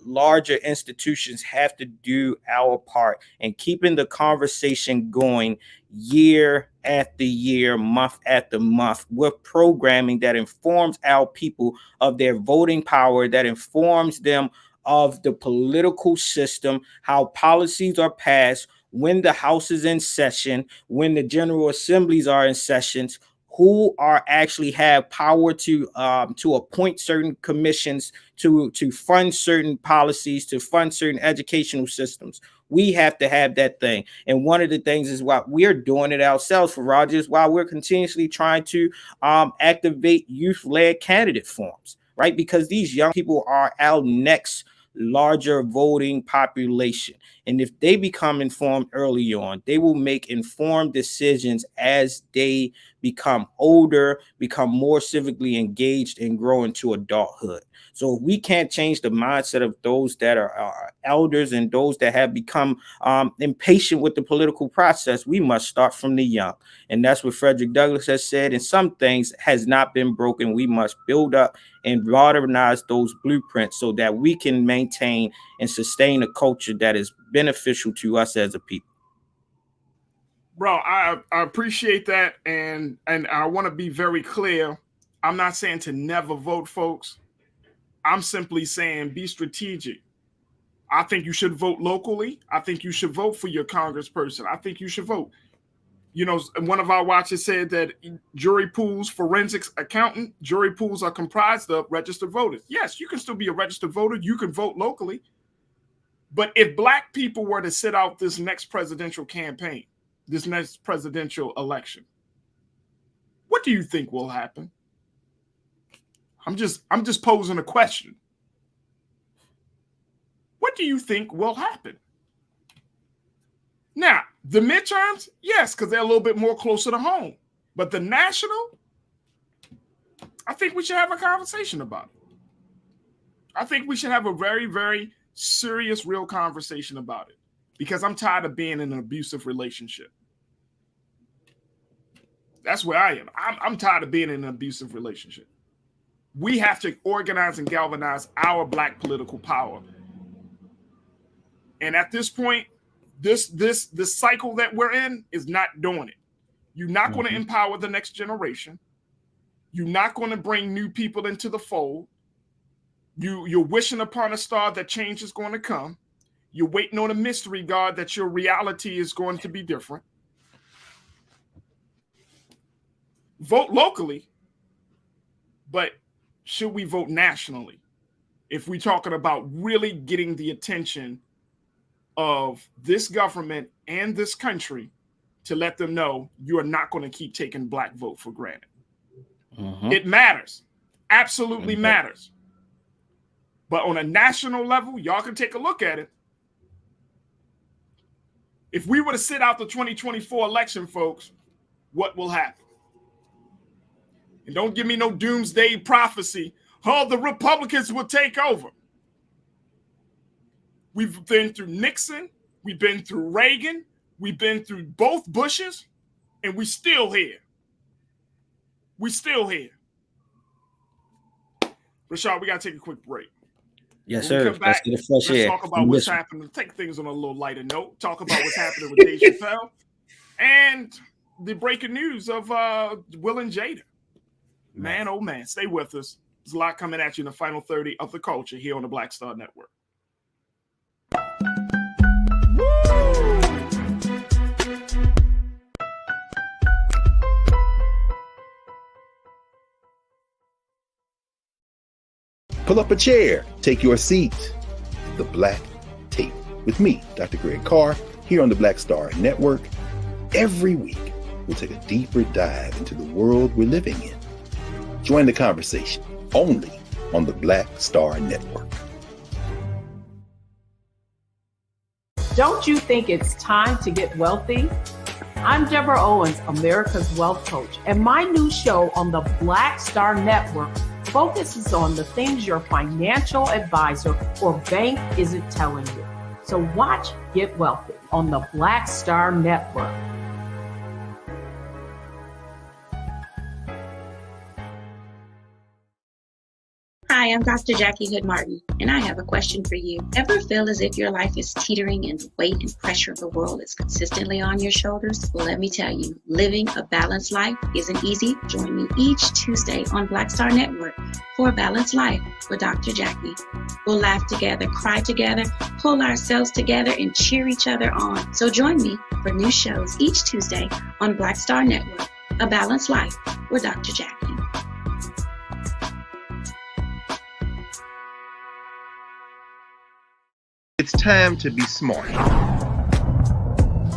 larger institutions have to do our part in keeping the conversation going year after year, month after month, with programming that informs our people of their voting power, that informs them of the political system, how policies are passed, when the House is in session, when the General Assemblies are in sessions, who are actually have power to appoint certain commissions, to fund certain policies, to fund certain educational systems. We have to have that thing. And one of the things is why we're doing it ourselves, Farajii, is why we're continuously trying to activate youth-led candidate forums, right? Because these young people are our next larger voting population. And if they become informed early on, they will make informed decisions as they become older, become more civically engaged, and grow into adulthood. So we can't change the mindset of those that are elders and those that have become impatient with the political process. We must start from the young. And that's what Frederick Douglass has said. And some things has not been broken. We must build up and modernize those blueprints so that we can maintain and sustain a culture that is beneficial to us as a people. Bro, I appreciate that. And I want to be very clear. I'm not saying to never vote, folks. I'm simply saying be strategic. I think you should vote locally. I think you should vote for your congressperson. I think you should vote. You know, one of our watchers said that jury pools, forensics accountant, jury pools are comprised of registered voters. Yes, you can still be a registered voter. You can vote locally. But if Black people were to sit out this next presidential campaign, this next presidential election, what do you think will happen? I'm just posing a question. What do you think will happen? Now, the midterms, yes, because they're a little bit more closer to home. But the national, I think we should have a conversation about it. I think we should have a very, very serious, real conversation about it. Because I'm tired of being in an abusive relationship. That's where I am. I'm tired of being in an abusive relationship. We have to organize and galvanize our Black political power. And at this point, this cycle that we're in is not doing it. You're not going to empower the next generation. You're not going to bring new people into the fold. You're wishing upon a star that change is going to come. You're waiting on a mystery God that your reality is going to be different. Vote locally, but should we vote nationally? If we're talking about really getting the attention of this government and this country to let them know you are not going to keep taking Black vote for granted. It matters. Absolutely matters. But on a national level, y'all can take a look at it. If we were to sit out the 2024 election, folks, what will happen? And don't give me no doomsday prophecy. Oh, the Republicans will take over. We've been through Nixon. We've been through Reagan. We've been through both Bushes. And we're still here. We're still here. Rashad, we got to take a quick break. Yes, sir. Let's talk about what's happening. Take things on a little lighter note. Talk about what's happening with Dave Chappelle and the breaking news of Will and Jada. Man, oh man, stay with us. There's a lot coming at you in the final 30 of the culture here on the Black Star Network. Pull up a chair, take your seat. The Black Tape with me, Dr. Greg Carr, here on the Black Star Network. Every week, we'll take a deeper dive into the world we're living in. Join the conversation only on the Black Star Network. Don't you think it's time to get wealthy? I'm Deborah Owens, America's Wealth Coach, and my new show on the Black Star Network focuses on the things your financial advisor or bank isn't telling you. So watch Get Wealthy on the Black Star Network. Hi, I'm Dr. Jackie Hood Martin, and I have a question for you. Ever feel as if your life is teetering and the weight and pressure of the world is consistently on your shoulders? Well, let me tell you, living a balanced life isn't easy. Join me each Tuesday on Black Star Network for A Balanced Life with Dr. Jackie. We'll laugh together, cry together, pull ourselves together, and cheer each other on. So join me for new shows each Tuesday on Black Star Network, A Balanced Life with Dr. Jackie. It's time to be smart.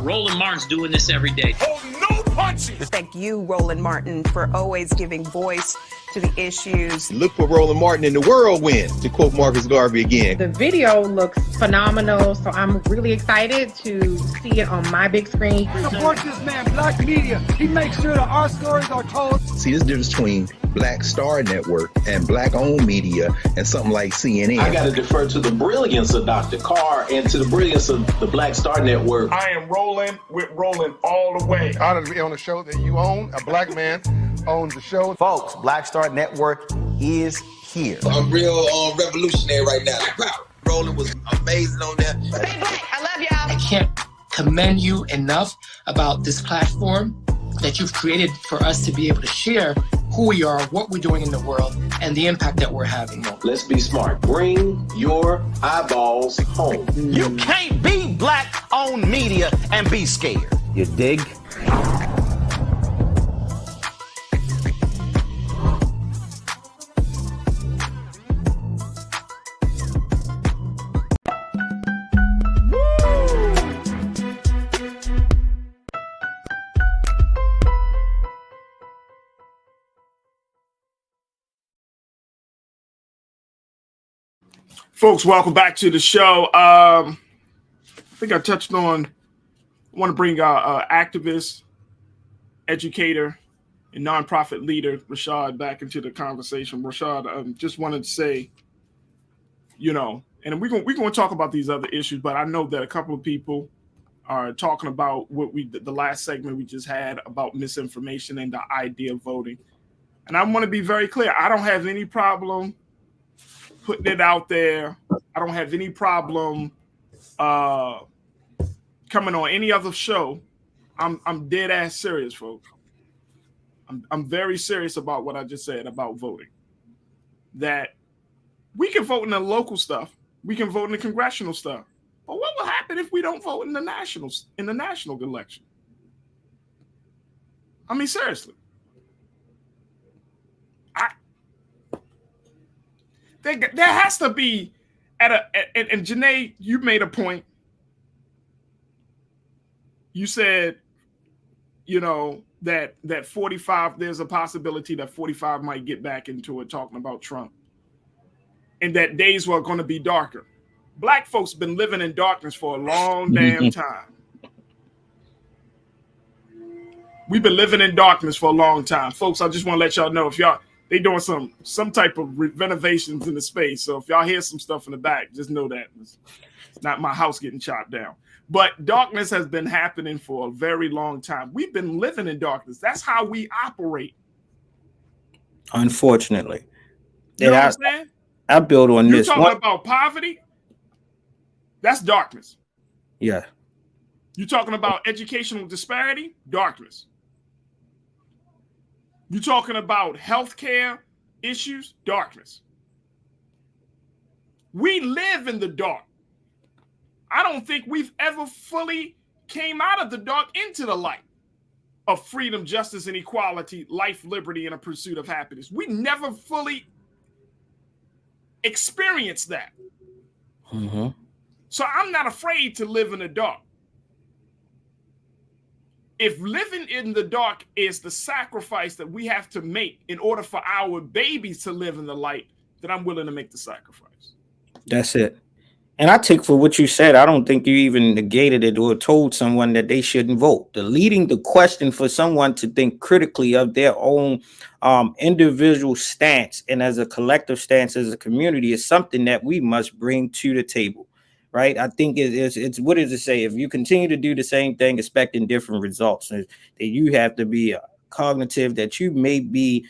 Roland Martin's doing this every day. Oh, no punches! Thank you, Roland Martin, for always giving voice to the issues. Look for Roland Martin in the whirlwind, to quote Marcus Garvey again. The video looks phenomenal, so I'm really excited to see it on my big screen. Support this man, Black Media. He makes sure that our stories are told. See, there's a difference between Black Star Network and Black-owned media and something like CNN. I got to defer to the brilliance of Dr. Carr and to the brilliance of the Black Star Network. I am rolling with Roland all the way. Honored to be on a show that you own. A black man owns the show. Folks, Black Star Network is here. I'm real revolutionary right now. Like, wow, Roland was amazing on that. Stay black. I love y'all. I can't commend you enough about this platform that you've created for us to be able to share who we are, what we're doing in the world, and the impact that we're having. Let's be smart. Bring your eyeballs home. You can't be black-owned media and be scared. You dig? Folks, welcome back to the show. I think I touched on, I want to bring activist, educator, and nonprofit leader, Rashad, back into the conversation. Rashad, just wanted to say, and we're going to talk about these other issues, but I know that a couple of people are talking about the last segment we just had about misinformation and the idea of voting. And I want to be very clear. I don't have any problem putting it out there. I don't have any problem coming on any other show. I'm dead ass serious, folks. I'm very serious about what I just said about voting. That we can vote in the local stuff, we can vote in the congressional stuff, but what will happen if we don't vote in the national election? I mean, seriously. There has to be and Janae, you made a point. You said, that 45, there's a possibility that 45 might get back into it talking about Trump. And that days were going to be darker. Black folks been living in darkness for a long damn time. We've been living in darkness for a long time. Folks, I just want to let y'all know, if they doing some type of renovations in the space. So if y'all hear some stuff in the back, just know that it's not my house getting chopped down. But darkness has been happening for a very long time. We've been living in darkness. That's how we operate. Unfortunately. You know what I'm saying? I build on this. You're talking about poverty? That's darkness. Yeah. You're talking about educational disparity? Darkness. You're talking about healthcare issues, darkness. We live in the dark. I don't think we've ever fully came out of the dark into the light of freedom, justice, and equality, life, liberty, and a pursuit of happiness. We never fully experienced that. Mm-hmm. So I'm not afraid to live in the dark. If living in the dark is the sacrifice that we have to make in order for our babies to live in the light, then I'm willing to make the sacrifice. That's it. And I take for what you said, I don't think you even negated it or told someone that they shouldn't vote. The leading the question for someone to think critically of their own individual stance and as a collective stance as a community is something that we must bring to the table, right? I think it's what does it say? If you continue to do the same thing, expecting different results, that you have to be cognitive, that you may be,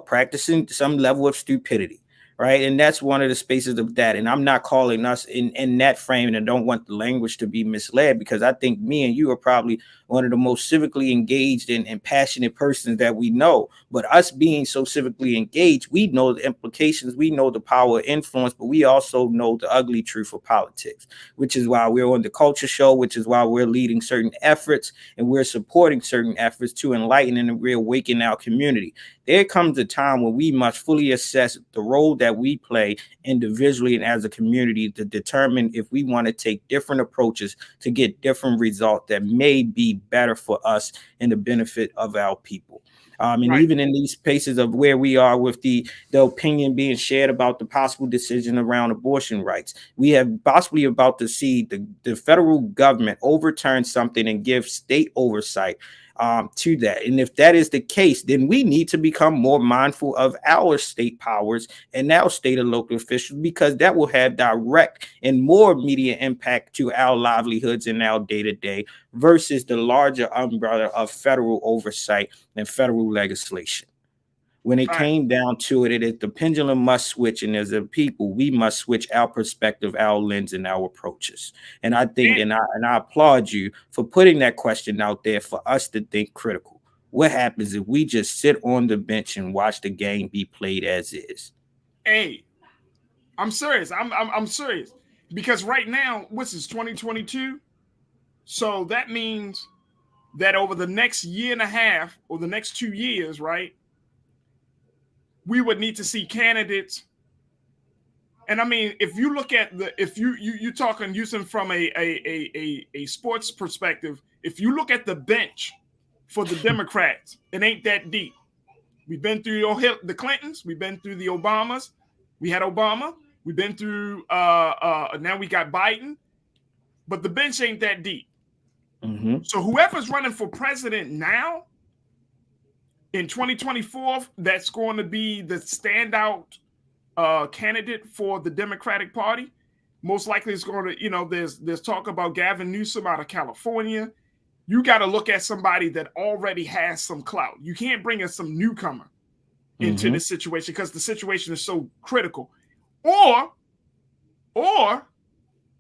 practicing some level of stupidity. Right. And that's one of the spaces of that. And I'm not calling us in that frame, and I don't want the language to be misled, because I think me and you are probably one of the most civically engaged and passionate persons that we know. But us being so civically engaged, we know the implications, we know the power of influence, but we also know the ugly truth of politics, which is why we're on the Culture Show, which is why we're leading certain efforts and we're supporting certain efforts to enlighten and reawaken our community. There comes a time when we must fully assess the role that we play individually and as a community to determine if we want to take different approaches to get different results that may be better for us and the benefit of our people. And right. Even in these spaces of where we are with the opinion being shared about the possible decision around abortion rights, we have possibly about to see the federal government overturn something and give state oversight to that. And if that is the case, then we need to become more mindful of our state powers and our state and local officials, because that will have direct and more immediate impact to our livelihoods and our day-to-day versus the larger umbrella of federal oversight and federal legislation. When it came down to it, the pendulum must switch, and as a people, we must switch our perspective, our lens, and our approaches. And I think, and I applaud you for putting that question out there for us to think critical. What happens if we just sit on the bench and watch the game be played as is? Hey, I'm serious. I'm serious, because right now, what's this, 2022? So that means that over the next year and a half or the next 2 years, right, we would need to see candidates. And I mean, if you look at you're talking using from a sports perspective, if you look at the bench for the Democrats, it ain't that deep. We've been through the Clintons, we've been through the Obamas, we had Obama, we've been through now we got Biden, but the bench ain't that deep. Mm-hmm. So whoever's running for president now in 2024, that's going to be the standout candidate for the Democratic Party. Most likely it's going to, there's talk about Gavin Newsom out of California. You got to look at somebody that already has some clout. You can't bring in some newcomer into this situation because the situation is so critical. Or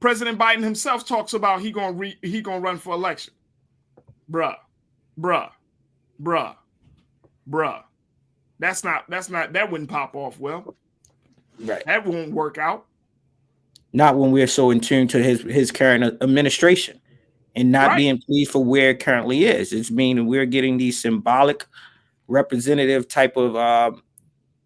President Biden himself talks about he gonna run for election. Bruh. That wouldn't pop off well. Right. That won't work out. Not when we're so in tune to his current administration and not being pleased for where it currently is. It's meaning we're getting these symbolic representative type of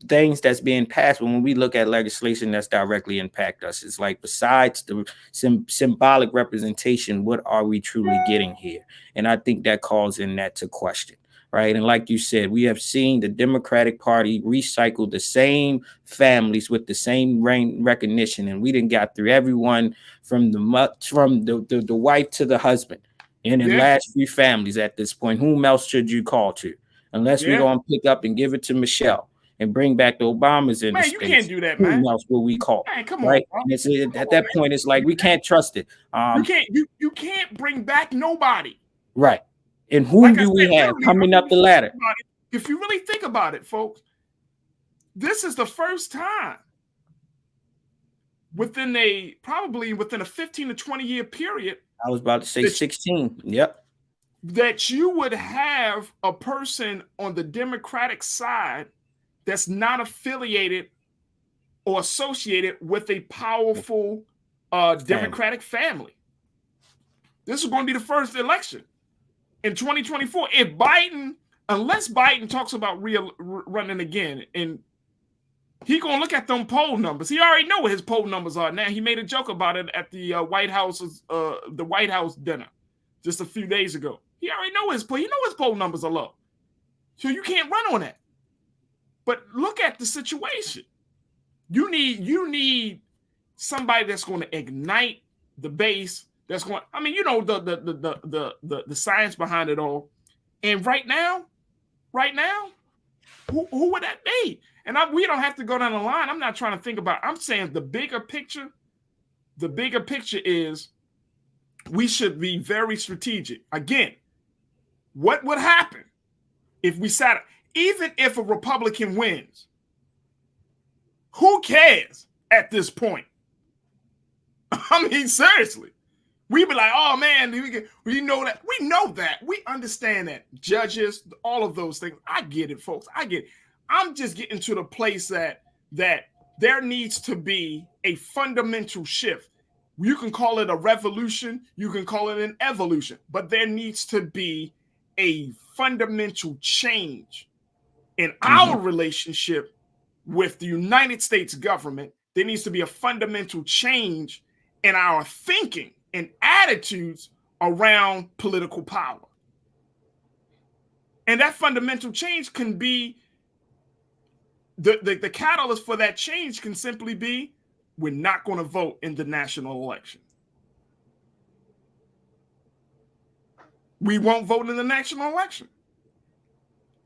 things that's being passed. When we look at legislation that's directly impact us, it's like, besides the symbolic representation, what are we truly getting here? And I think that calls in that to question. Right. And like you said, we have seen the Democratic Party recycle the same families with the same recognition. And we done got through everyone from the wife to the husband in the last few families at this point. Whom else should you call to? Unless we're going to pick up and give it to Michelle and bring back the Obamas in the space. You can't do that, man. Who else will we call? Man, come right? on. And it's, at that point, it's like we can't trust it. You can't bring back nobody. Right. And who do we have coming up the ladder? If you really think about it, folks, this is the first time within a 15 to 20 year period. I was about to say 16. Yep. that you would have a person on the Democratic side that's not affiliated or associated with a powerful Democratic family. This is going to be the first election in 2024. If Biden, unless Biden talks about running again, and he gonna look at them poll numbers. He already know what his poll numbers are now. He made a joke about it at the White House dinner just a few days ago. He already know his poll numbers are low, so you can't run on that. But look at the situation. You need somebody that's going to ignite the base. That's going. I mean, you know the science behind it all. And right now, who would that be? And we don't have to go down the line. I'm not trying to think about. I'm saying the bigger picture. The bigger picture is we should be very strategic. Again, what would happen if we sat? Even if a Republican wins, who cares at this point? I mean, seriously. We be like, oh man, we know that. We know that. We understand that. Judges, all of those things. I get it, folks. I get it. I'm just getting to the place that there needs to be a fundamental shift. You can call it a revolution. You can call it an evolution. But there needs to be a fundamental change in our relationship with the United States government. There needs to be a fundamental change in our thinking and attitudes around political power. And that fundamental change can be, the catalyst for that change can simply be, we're not going to vote in the national election. We won't vote in the national election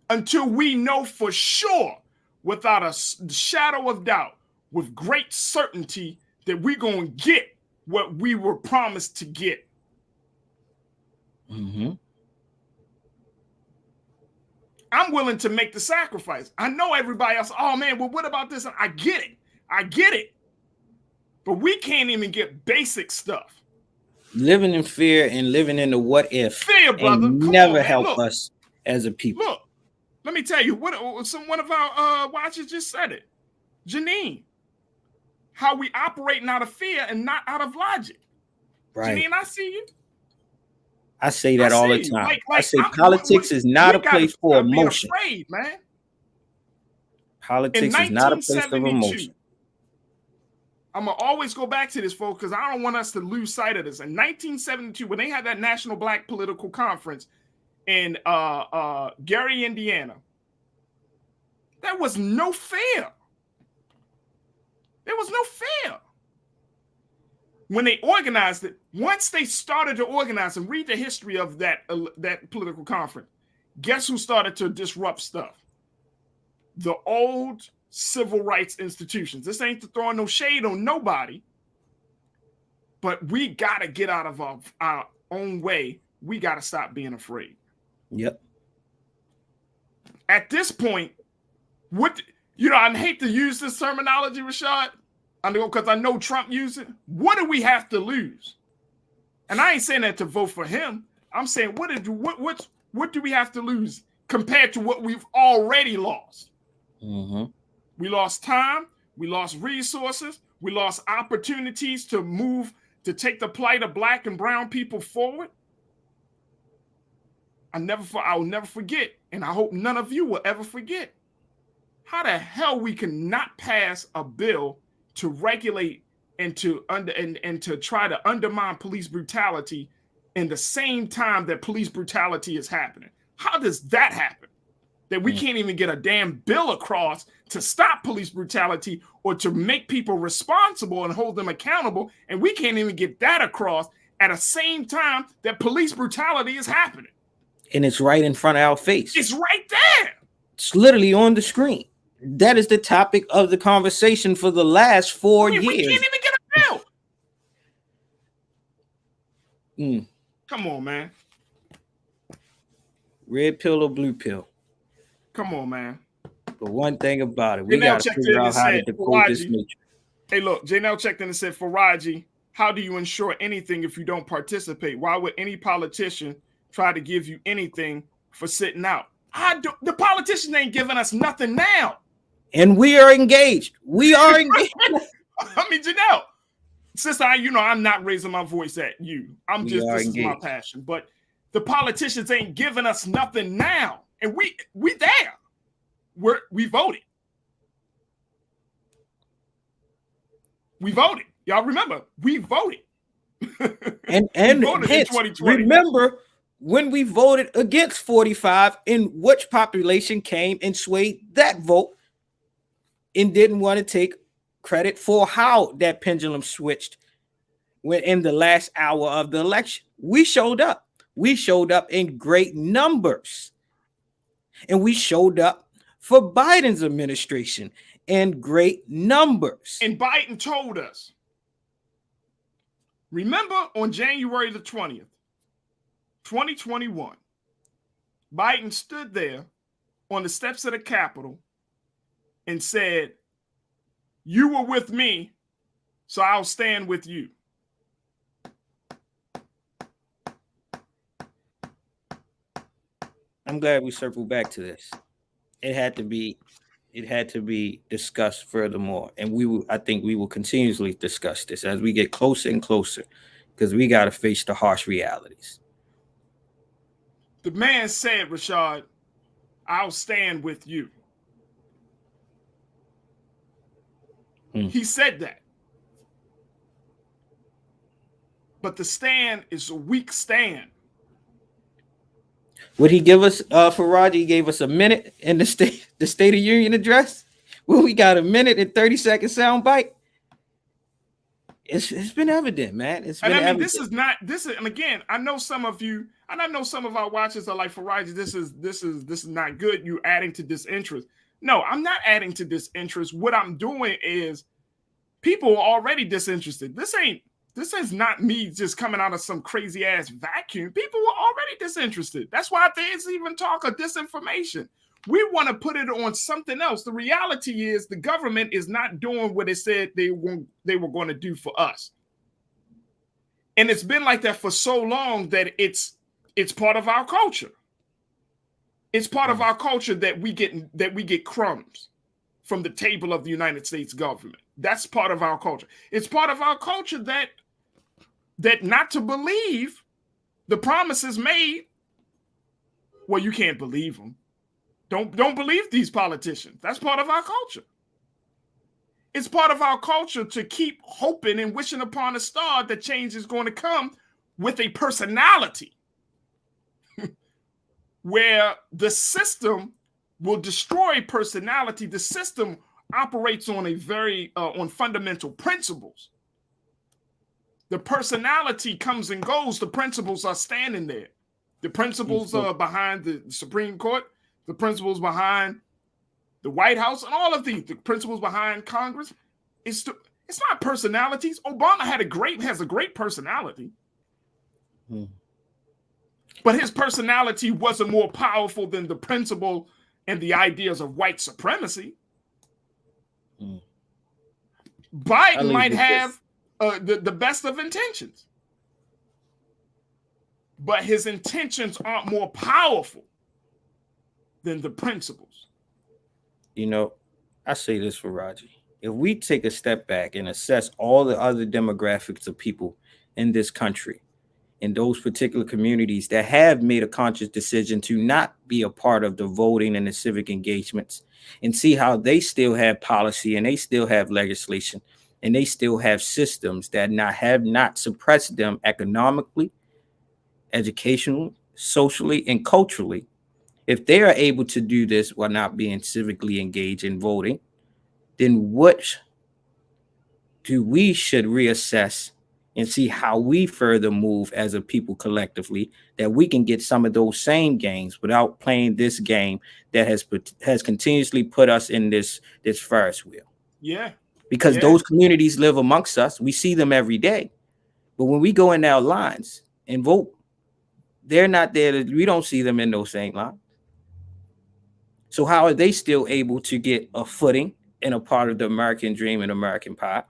until we know for sure, without a shadow of doubt, with great certainty, that we're going to get what we were promised to get. I'm willing to make the sacrifice. I know everybody else, oh man, well, what about this? I get it. But we can't even get basic stuff. Living in fear and living in the what if fear, brother, never help us as a people. Look, let me tell you, one of our watchers just said it. Janine, how we operating out of fear and not out of logic. Right. Janine, I see you. I say that all the time. I say politics is not a place for emotion. Afraid, man. Politics is not a place of emotion. I'm going to always go back to this, folks, because I don't want us to lose sight of this. In 1972, when they had that National Black Political Conference in Gary, Indiana, there was no fear. There was no fear. When they organized it, once they started to organize and read the history of that political conference, guess who started to disrupt stuff? The old civil rights institutions. This ain't to throw no shade on nobody, but we got to get out of our own way. We got to stop being afraid. Yep. At this point, I hate to use this terminology, Rashad, because I know Trump used it. What do we have to lose? And I ain't saying that to vote for him. I'm saying what do we have to lose compared to what we've already lost? We lost time, we lost resources, we lost opportunities to take the plight of Black and brown people forward. I will never forget, and I hope none of you will ever forget, how the hell we can not pass a bill to regulate and to try to undermine police brutality in the same time that police brutality is happening. How does that happen? That we can't even get a damn bill across to stop police brutality or to make people responsible and hold them accountable, and we can't even get that across at the same time that police brutality is happening. And it's right in front of our face. It's right there. It's literally on the screen. That is the topic of the conversation for the last 4 years. We can't even get a bill. Come on, man. Red pill or blue pill? Come on, man. But one thing about it, we got to figure out how to decode this matrix. Hey, look, Janelle checked in and said, Farajii, how do you ensure anything if you don't participate? Why would any politician try to give you anything for sitting out. The politicians ain't giving us nothing now. And we are engaged. We are engaged. I mean, Janelle, sister, I'm not raising my voice at you. This is my passion. But the politicians ain't giving us nothing now. And we there. We voted. We voted. Y'all remember, we voted. and we voted in 2020. Remember when we voted against 45, in which population came and swayed that vote and didn't want to take credit for how that pendulum switched when in the last hour of the election. We showed up. We showed up in great numbers. And we showed up for Biden's administration in great numbers. And Biden told us, remember on January the 20th, 2021, Biden stood there on the steps of the Capitol and said, "You were with me, so I'll stand with you." I'm glad we circled back to this. It had to be discussed furthermore, and I think we will continuously discuss this as we get closer and closer, because we got to face the harsh realities. The man said, Rashad, "I'll stand with you." He said that. But the stand is a weak stand. Would he give us, Farajii gave us a minute in the State of Union address? Well, we got a minute and 30-second sound bite. It's been evident, man. And again, I know some of you, and I know some of our watchers are like, Farajii, this is not good. You adding to disinterest. No, I'm not adding to disinterest. What I'm doing is people are already disinterested. This is not me just coming out of some crazy ass vacuum. People were already disinterested. That's why there's even talk of disinformation. We want to put it on something else. The reality is the government is not doing what it said they were going to do for us. And it's been like that for so long that it's part of our culture. It's part of our culture that we get crumbs from the table of the United States government. That's part of our culture. It's part of our culture that not to believe the promises made. Well, you can't believe them. Don't believe these politicians. That's part of our culture. It's part of our culture to keep hoping and wishing upon a star that change is going to come with a personality where the system will destroy personality. The system operates on on fundamental principles. The personality comes and goes. The principles are standing there. The principles are behind the Supreme Court, the principles behind the White House, and all of the principles behind Congress. It's not personalities. Obama has a great personality. But his personality wasn't more powerful than the principle and the ideas of white supremacy. Biden might have the best of intentions, but his intentions aren't more powerful than the principles. I say this, Farajii. If we take a step back and assess all the other demographics of people in this country, in those particular communities that have made a conscious decision to not be a part of the voting and the civic engagements, and see how they still have policy and they still have legislation and they still have systems that have not suppressed them economically, educationally, socially, and culturally. If they are able to do this while not being civically engaged in voting, then what do we should reassess and see how we further move as a people collectively, that we can get some of those same gains without playing this game that has continuously put us in this Ferris wheel. Yeah. Because those communities live amongst us. We see them every day. But when we go in our lines and vote, they're not there. We don't see them in those same lines. So how are they still able to get a footing and a part of the American dream and American pie?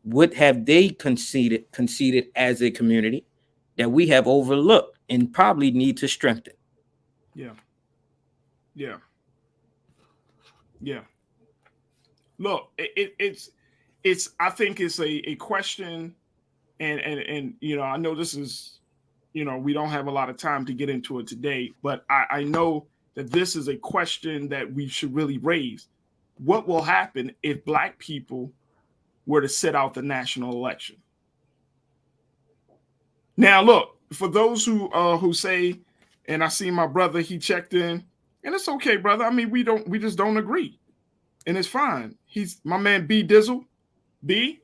What have they conceded as a community that we have overlooked and probably need to strengthen. Yeah. Look, it's I think it's a question, and I know this is, we don't have a lot of time to get into it today, but I know that this is a question that we should really raise. What will happen if Black people were to sit out the national election? Now, look, for those who say, and I see my brother, he checked in, and it's okay, brother. I mean, we just don't agree, and it's fine. He's my man, B Dizzle. B,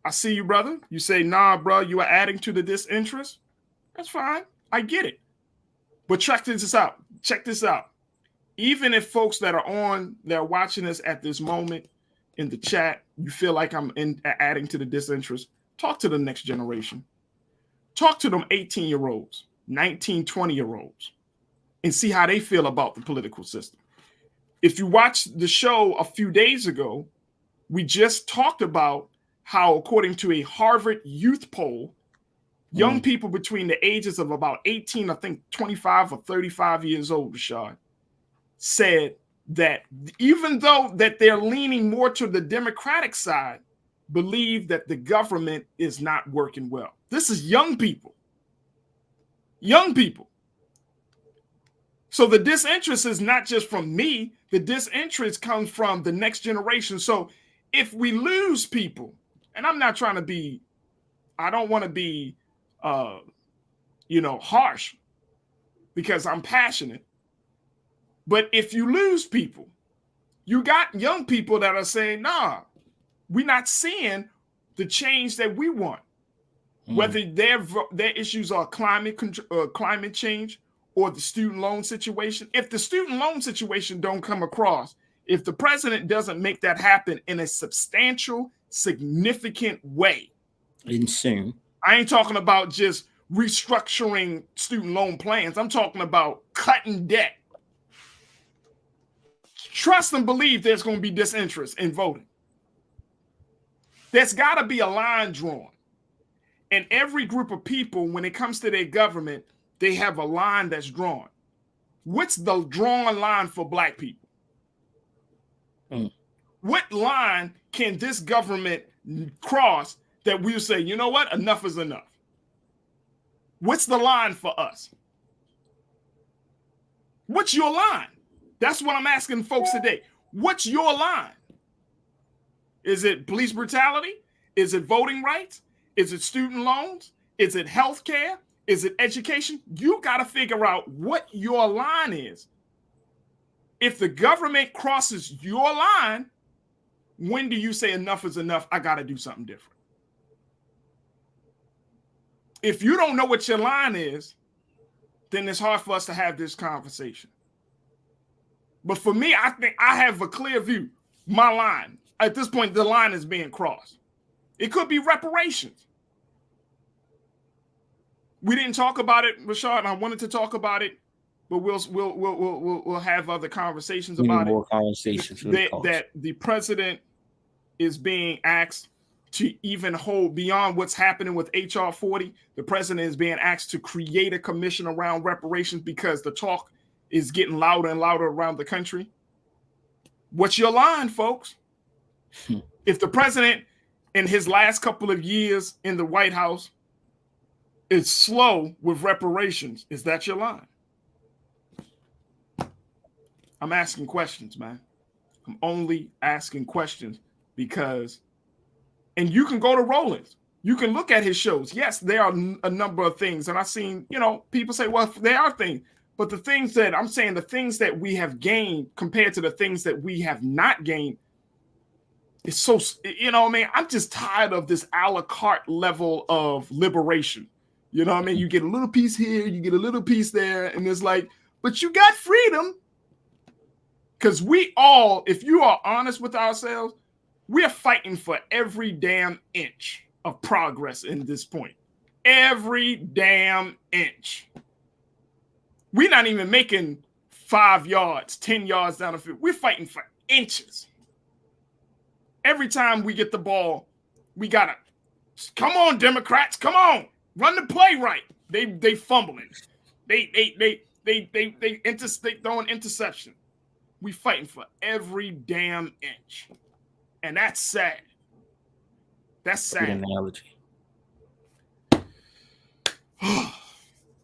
I see you, brother. You say, nah, bro, you are adding to the disinterest. That's fine. I get it. But check this out. Check this out. Even if folks that are watching this at this moment in the chat, you feel like I'm adding to the disinterest, talk to the next generation. Talk to them 18-year-olds, 19, 20-year-olds, and see how they feel about the political system. If you watched the show a few days ago, we just talked about how, according to a Harvard youth poll, young people between the ages of about 18, I think 25 or 35 years old, Rashad, said that even though that they're leaning more to the Democratic side, believe that the government is not working well. This is young people. Young people. So the disinterest is not just from me. The disinterest comes from the next generation. So if we lose people, and I'm not trying to be, I don't want to be, harsh, because I'm passionate. But if you lose people, you got young people that are saying, nah, we're not seeing the change that we want. Whether their issues are climate change or the student loan situation. If the student loan situation don't come across, if the president doesn't make that happen in a substantial, significant way. Insane. I ain't talking about just restructuring student loan plans. I'm talking about cutting debt. Trust and believe there's going to be disinterest in voting. There's got to be a line drawn. And every group of people, when it comes to their government, they have a line that's drawn. What's the drawn line for Black people? What line can this government cross that we'll say, you know what, enough is enough? What's the line for us? What's your line? That's what I'm asking folks today. What's your line? Is it police brutality? Is it voting rights? Is it student loans? Is it health care? Is it education? You got to figure out what your line is. If the government crosses your line, when do you say enough is enough? I got to do something different. If you don't know what your line is, then it's hard for us to have this conversation. But for me, I think I have a clear view. My line, at this point, the line is being crossed. It could be reparations. We didn't talk about it, Rashad, and I wanted to talk about it, but we'll have other conversations about it. Conversations that the president is being asked to even hold beyond what's happening with HR 40. The president is being asked to create a commission around reparations because the talk is getting louder and louder around the country. What's your line, folks? If the president in his last couple of years in the White House is slow with reparations, is that your line? I'm asking questions, man. I'm only asking questions because, and you can go to Rollins. You can look at his shows. Yes, there are a number of things. And I've seen, people say, well, there are things. But the things that I'm saying, the things that we have gained compared to the things that we have not gained, it's so, I'm just tired of this a la carte level of liberation. You know what I mean? You get a little piece here, you get a little piece there, and it's like, but you got freedom. Because we all, if you are honest with ourselves, we are fighting for every damn inch of progress in this point. Every damn inch. We're not even making 5 yards, 10 yards down the field. We're fighting for inches. Every time we get the ball, we gotta, come on, Democrats, come on, run the play right. They fumbling. They throwing interception. We fighting for every damn inch. And that's sad. That's sad. Good analogy.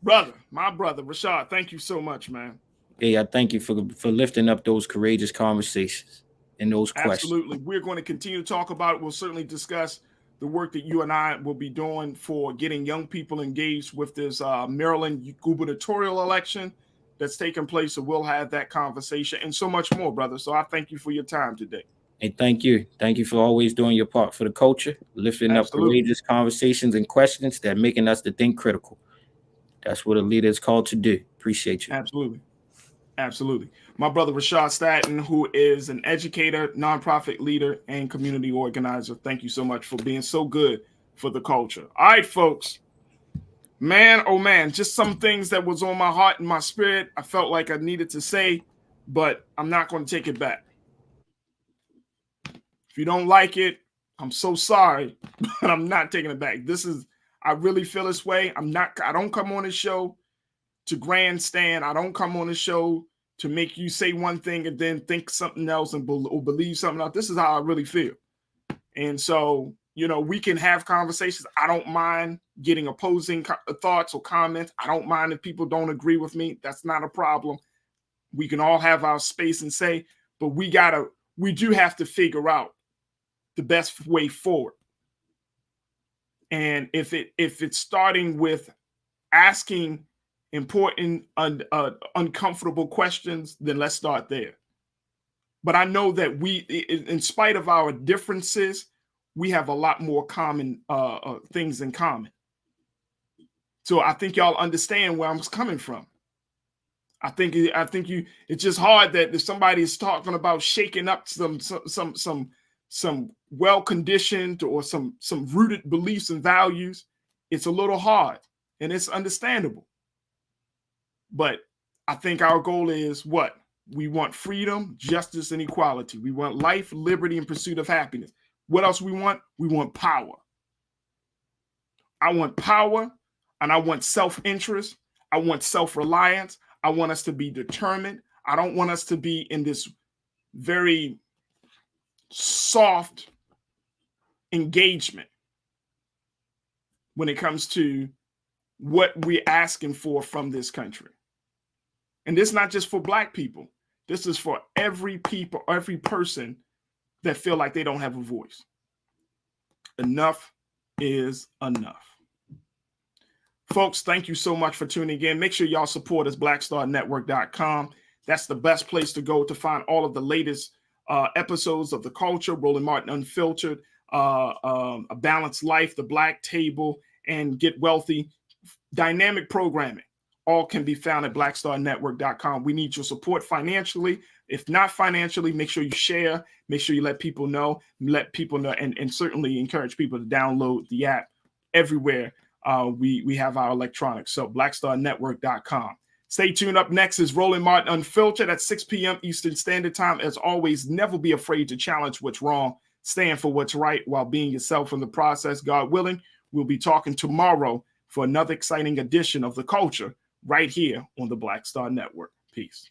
Brother, my brother, Rashad, thank you so much, man. Hey, I thank you for lifting up those courageous conversations and those questions. Absolutely. We're going to continue to talk about it. We'll certainly discuss the work that you and I will be doing for getting young people engaged with this Maryland gubernatorial election that's taking place. So we'll have that conversation and so much more, brother. So I thank you for your time today. Hey, thank you. Thank you for always doing your part for the culture, lifting up courageous conversations and questions that making us to think critical. That's what a leader is called to do. Appreciate you. Absolutely. Absolutely. My brother, Rashad Staton, who is an educator, nonprofit leader, and community organizer. Thank you so much for being so good for the culture. All right, folks. Man, oh man, just some things that was on my heart and my spirit. I felt like I needed to say, but I'm not going to take it back. If you don't like it, I'm so sorry, but I'm not taking it back. I really feel this way. I don't come on this show to grandstand. I don't come on the show to make you say one thing and then think something else or believe something else. This is how I really feel. And so, we can have conversations. I don't mind getting opposing thoughts or comments. I don't mind if people don't agree with me. That's not a problem. We can all have our space and say, but we do have to figure out the best way forward. And if it's starting with asking important, uncomfortable questions, then let's start there. But I know that we, in spite of our differences, we have a lot more common things in common. So I think y'all understand where I'm coming from. I think it's just hard that if somebody is talking about shaking up some well-conditioned or some rooted beliefs and values, it's a little hard and it's understandable. But I think our goal is what? We want freedom, justice, and equality. We want life, liberty, and pursuit of happiness. What else we want? We want power. I want power, and I want self-interest. I want self-reliance. I want us to be determined. I don't want us to be in this very soft engagement when it comes to what we're asking for from this country. And this is not just for Black people. This is for every person that feel like they don't have a voice. Enough is enough. Folks, thank you so much for tuning in. Make sure y'all support us, blackstarnetwork.com. That's the best place to go to find all of the latest episodes of The Culture, Roland Martin Unfiltered, A Balanced Life, The Black Table, and Get Wealthy. Dynamic programming. All can be found at blackstarnetwork.com. We need your support financially. If not financially, make sure you share. Make sure you let people know. And certainly encourage people to download the app everywhere. We have our electronics. So blackstarnetwork.com. Stay tuned. Up next is Roland Martin Unfiltered at 6 p.m. Eastern Standard Time. As always, never be afraid to challenge what's wrong. Stand for what's right while being yourself in the process. God willing, we'll be talking tomorrow for another exciting edition of The Culture right here on the Black Star Network. Peace.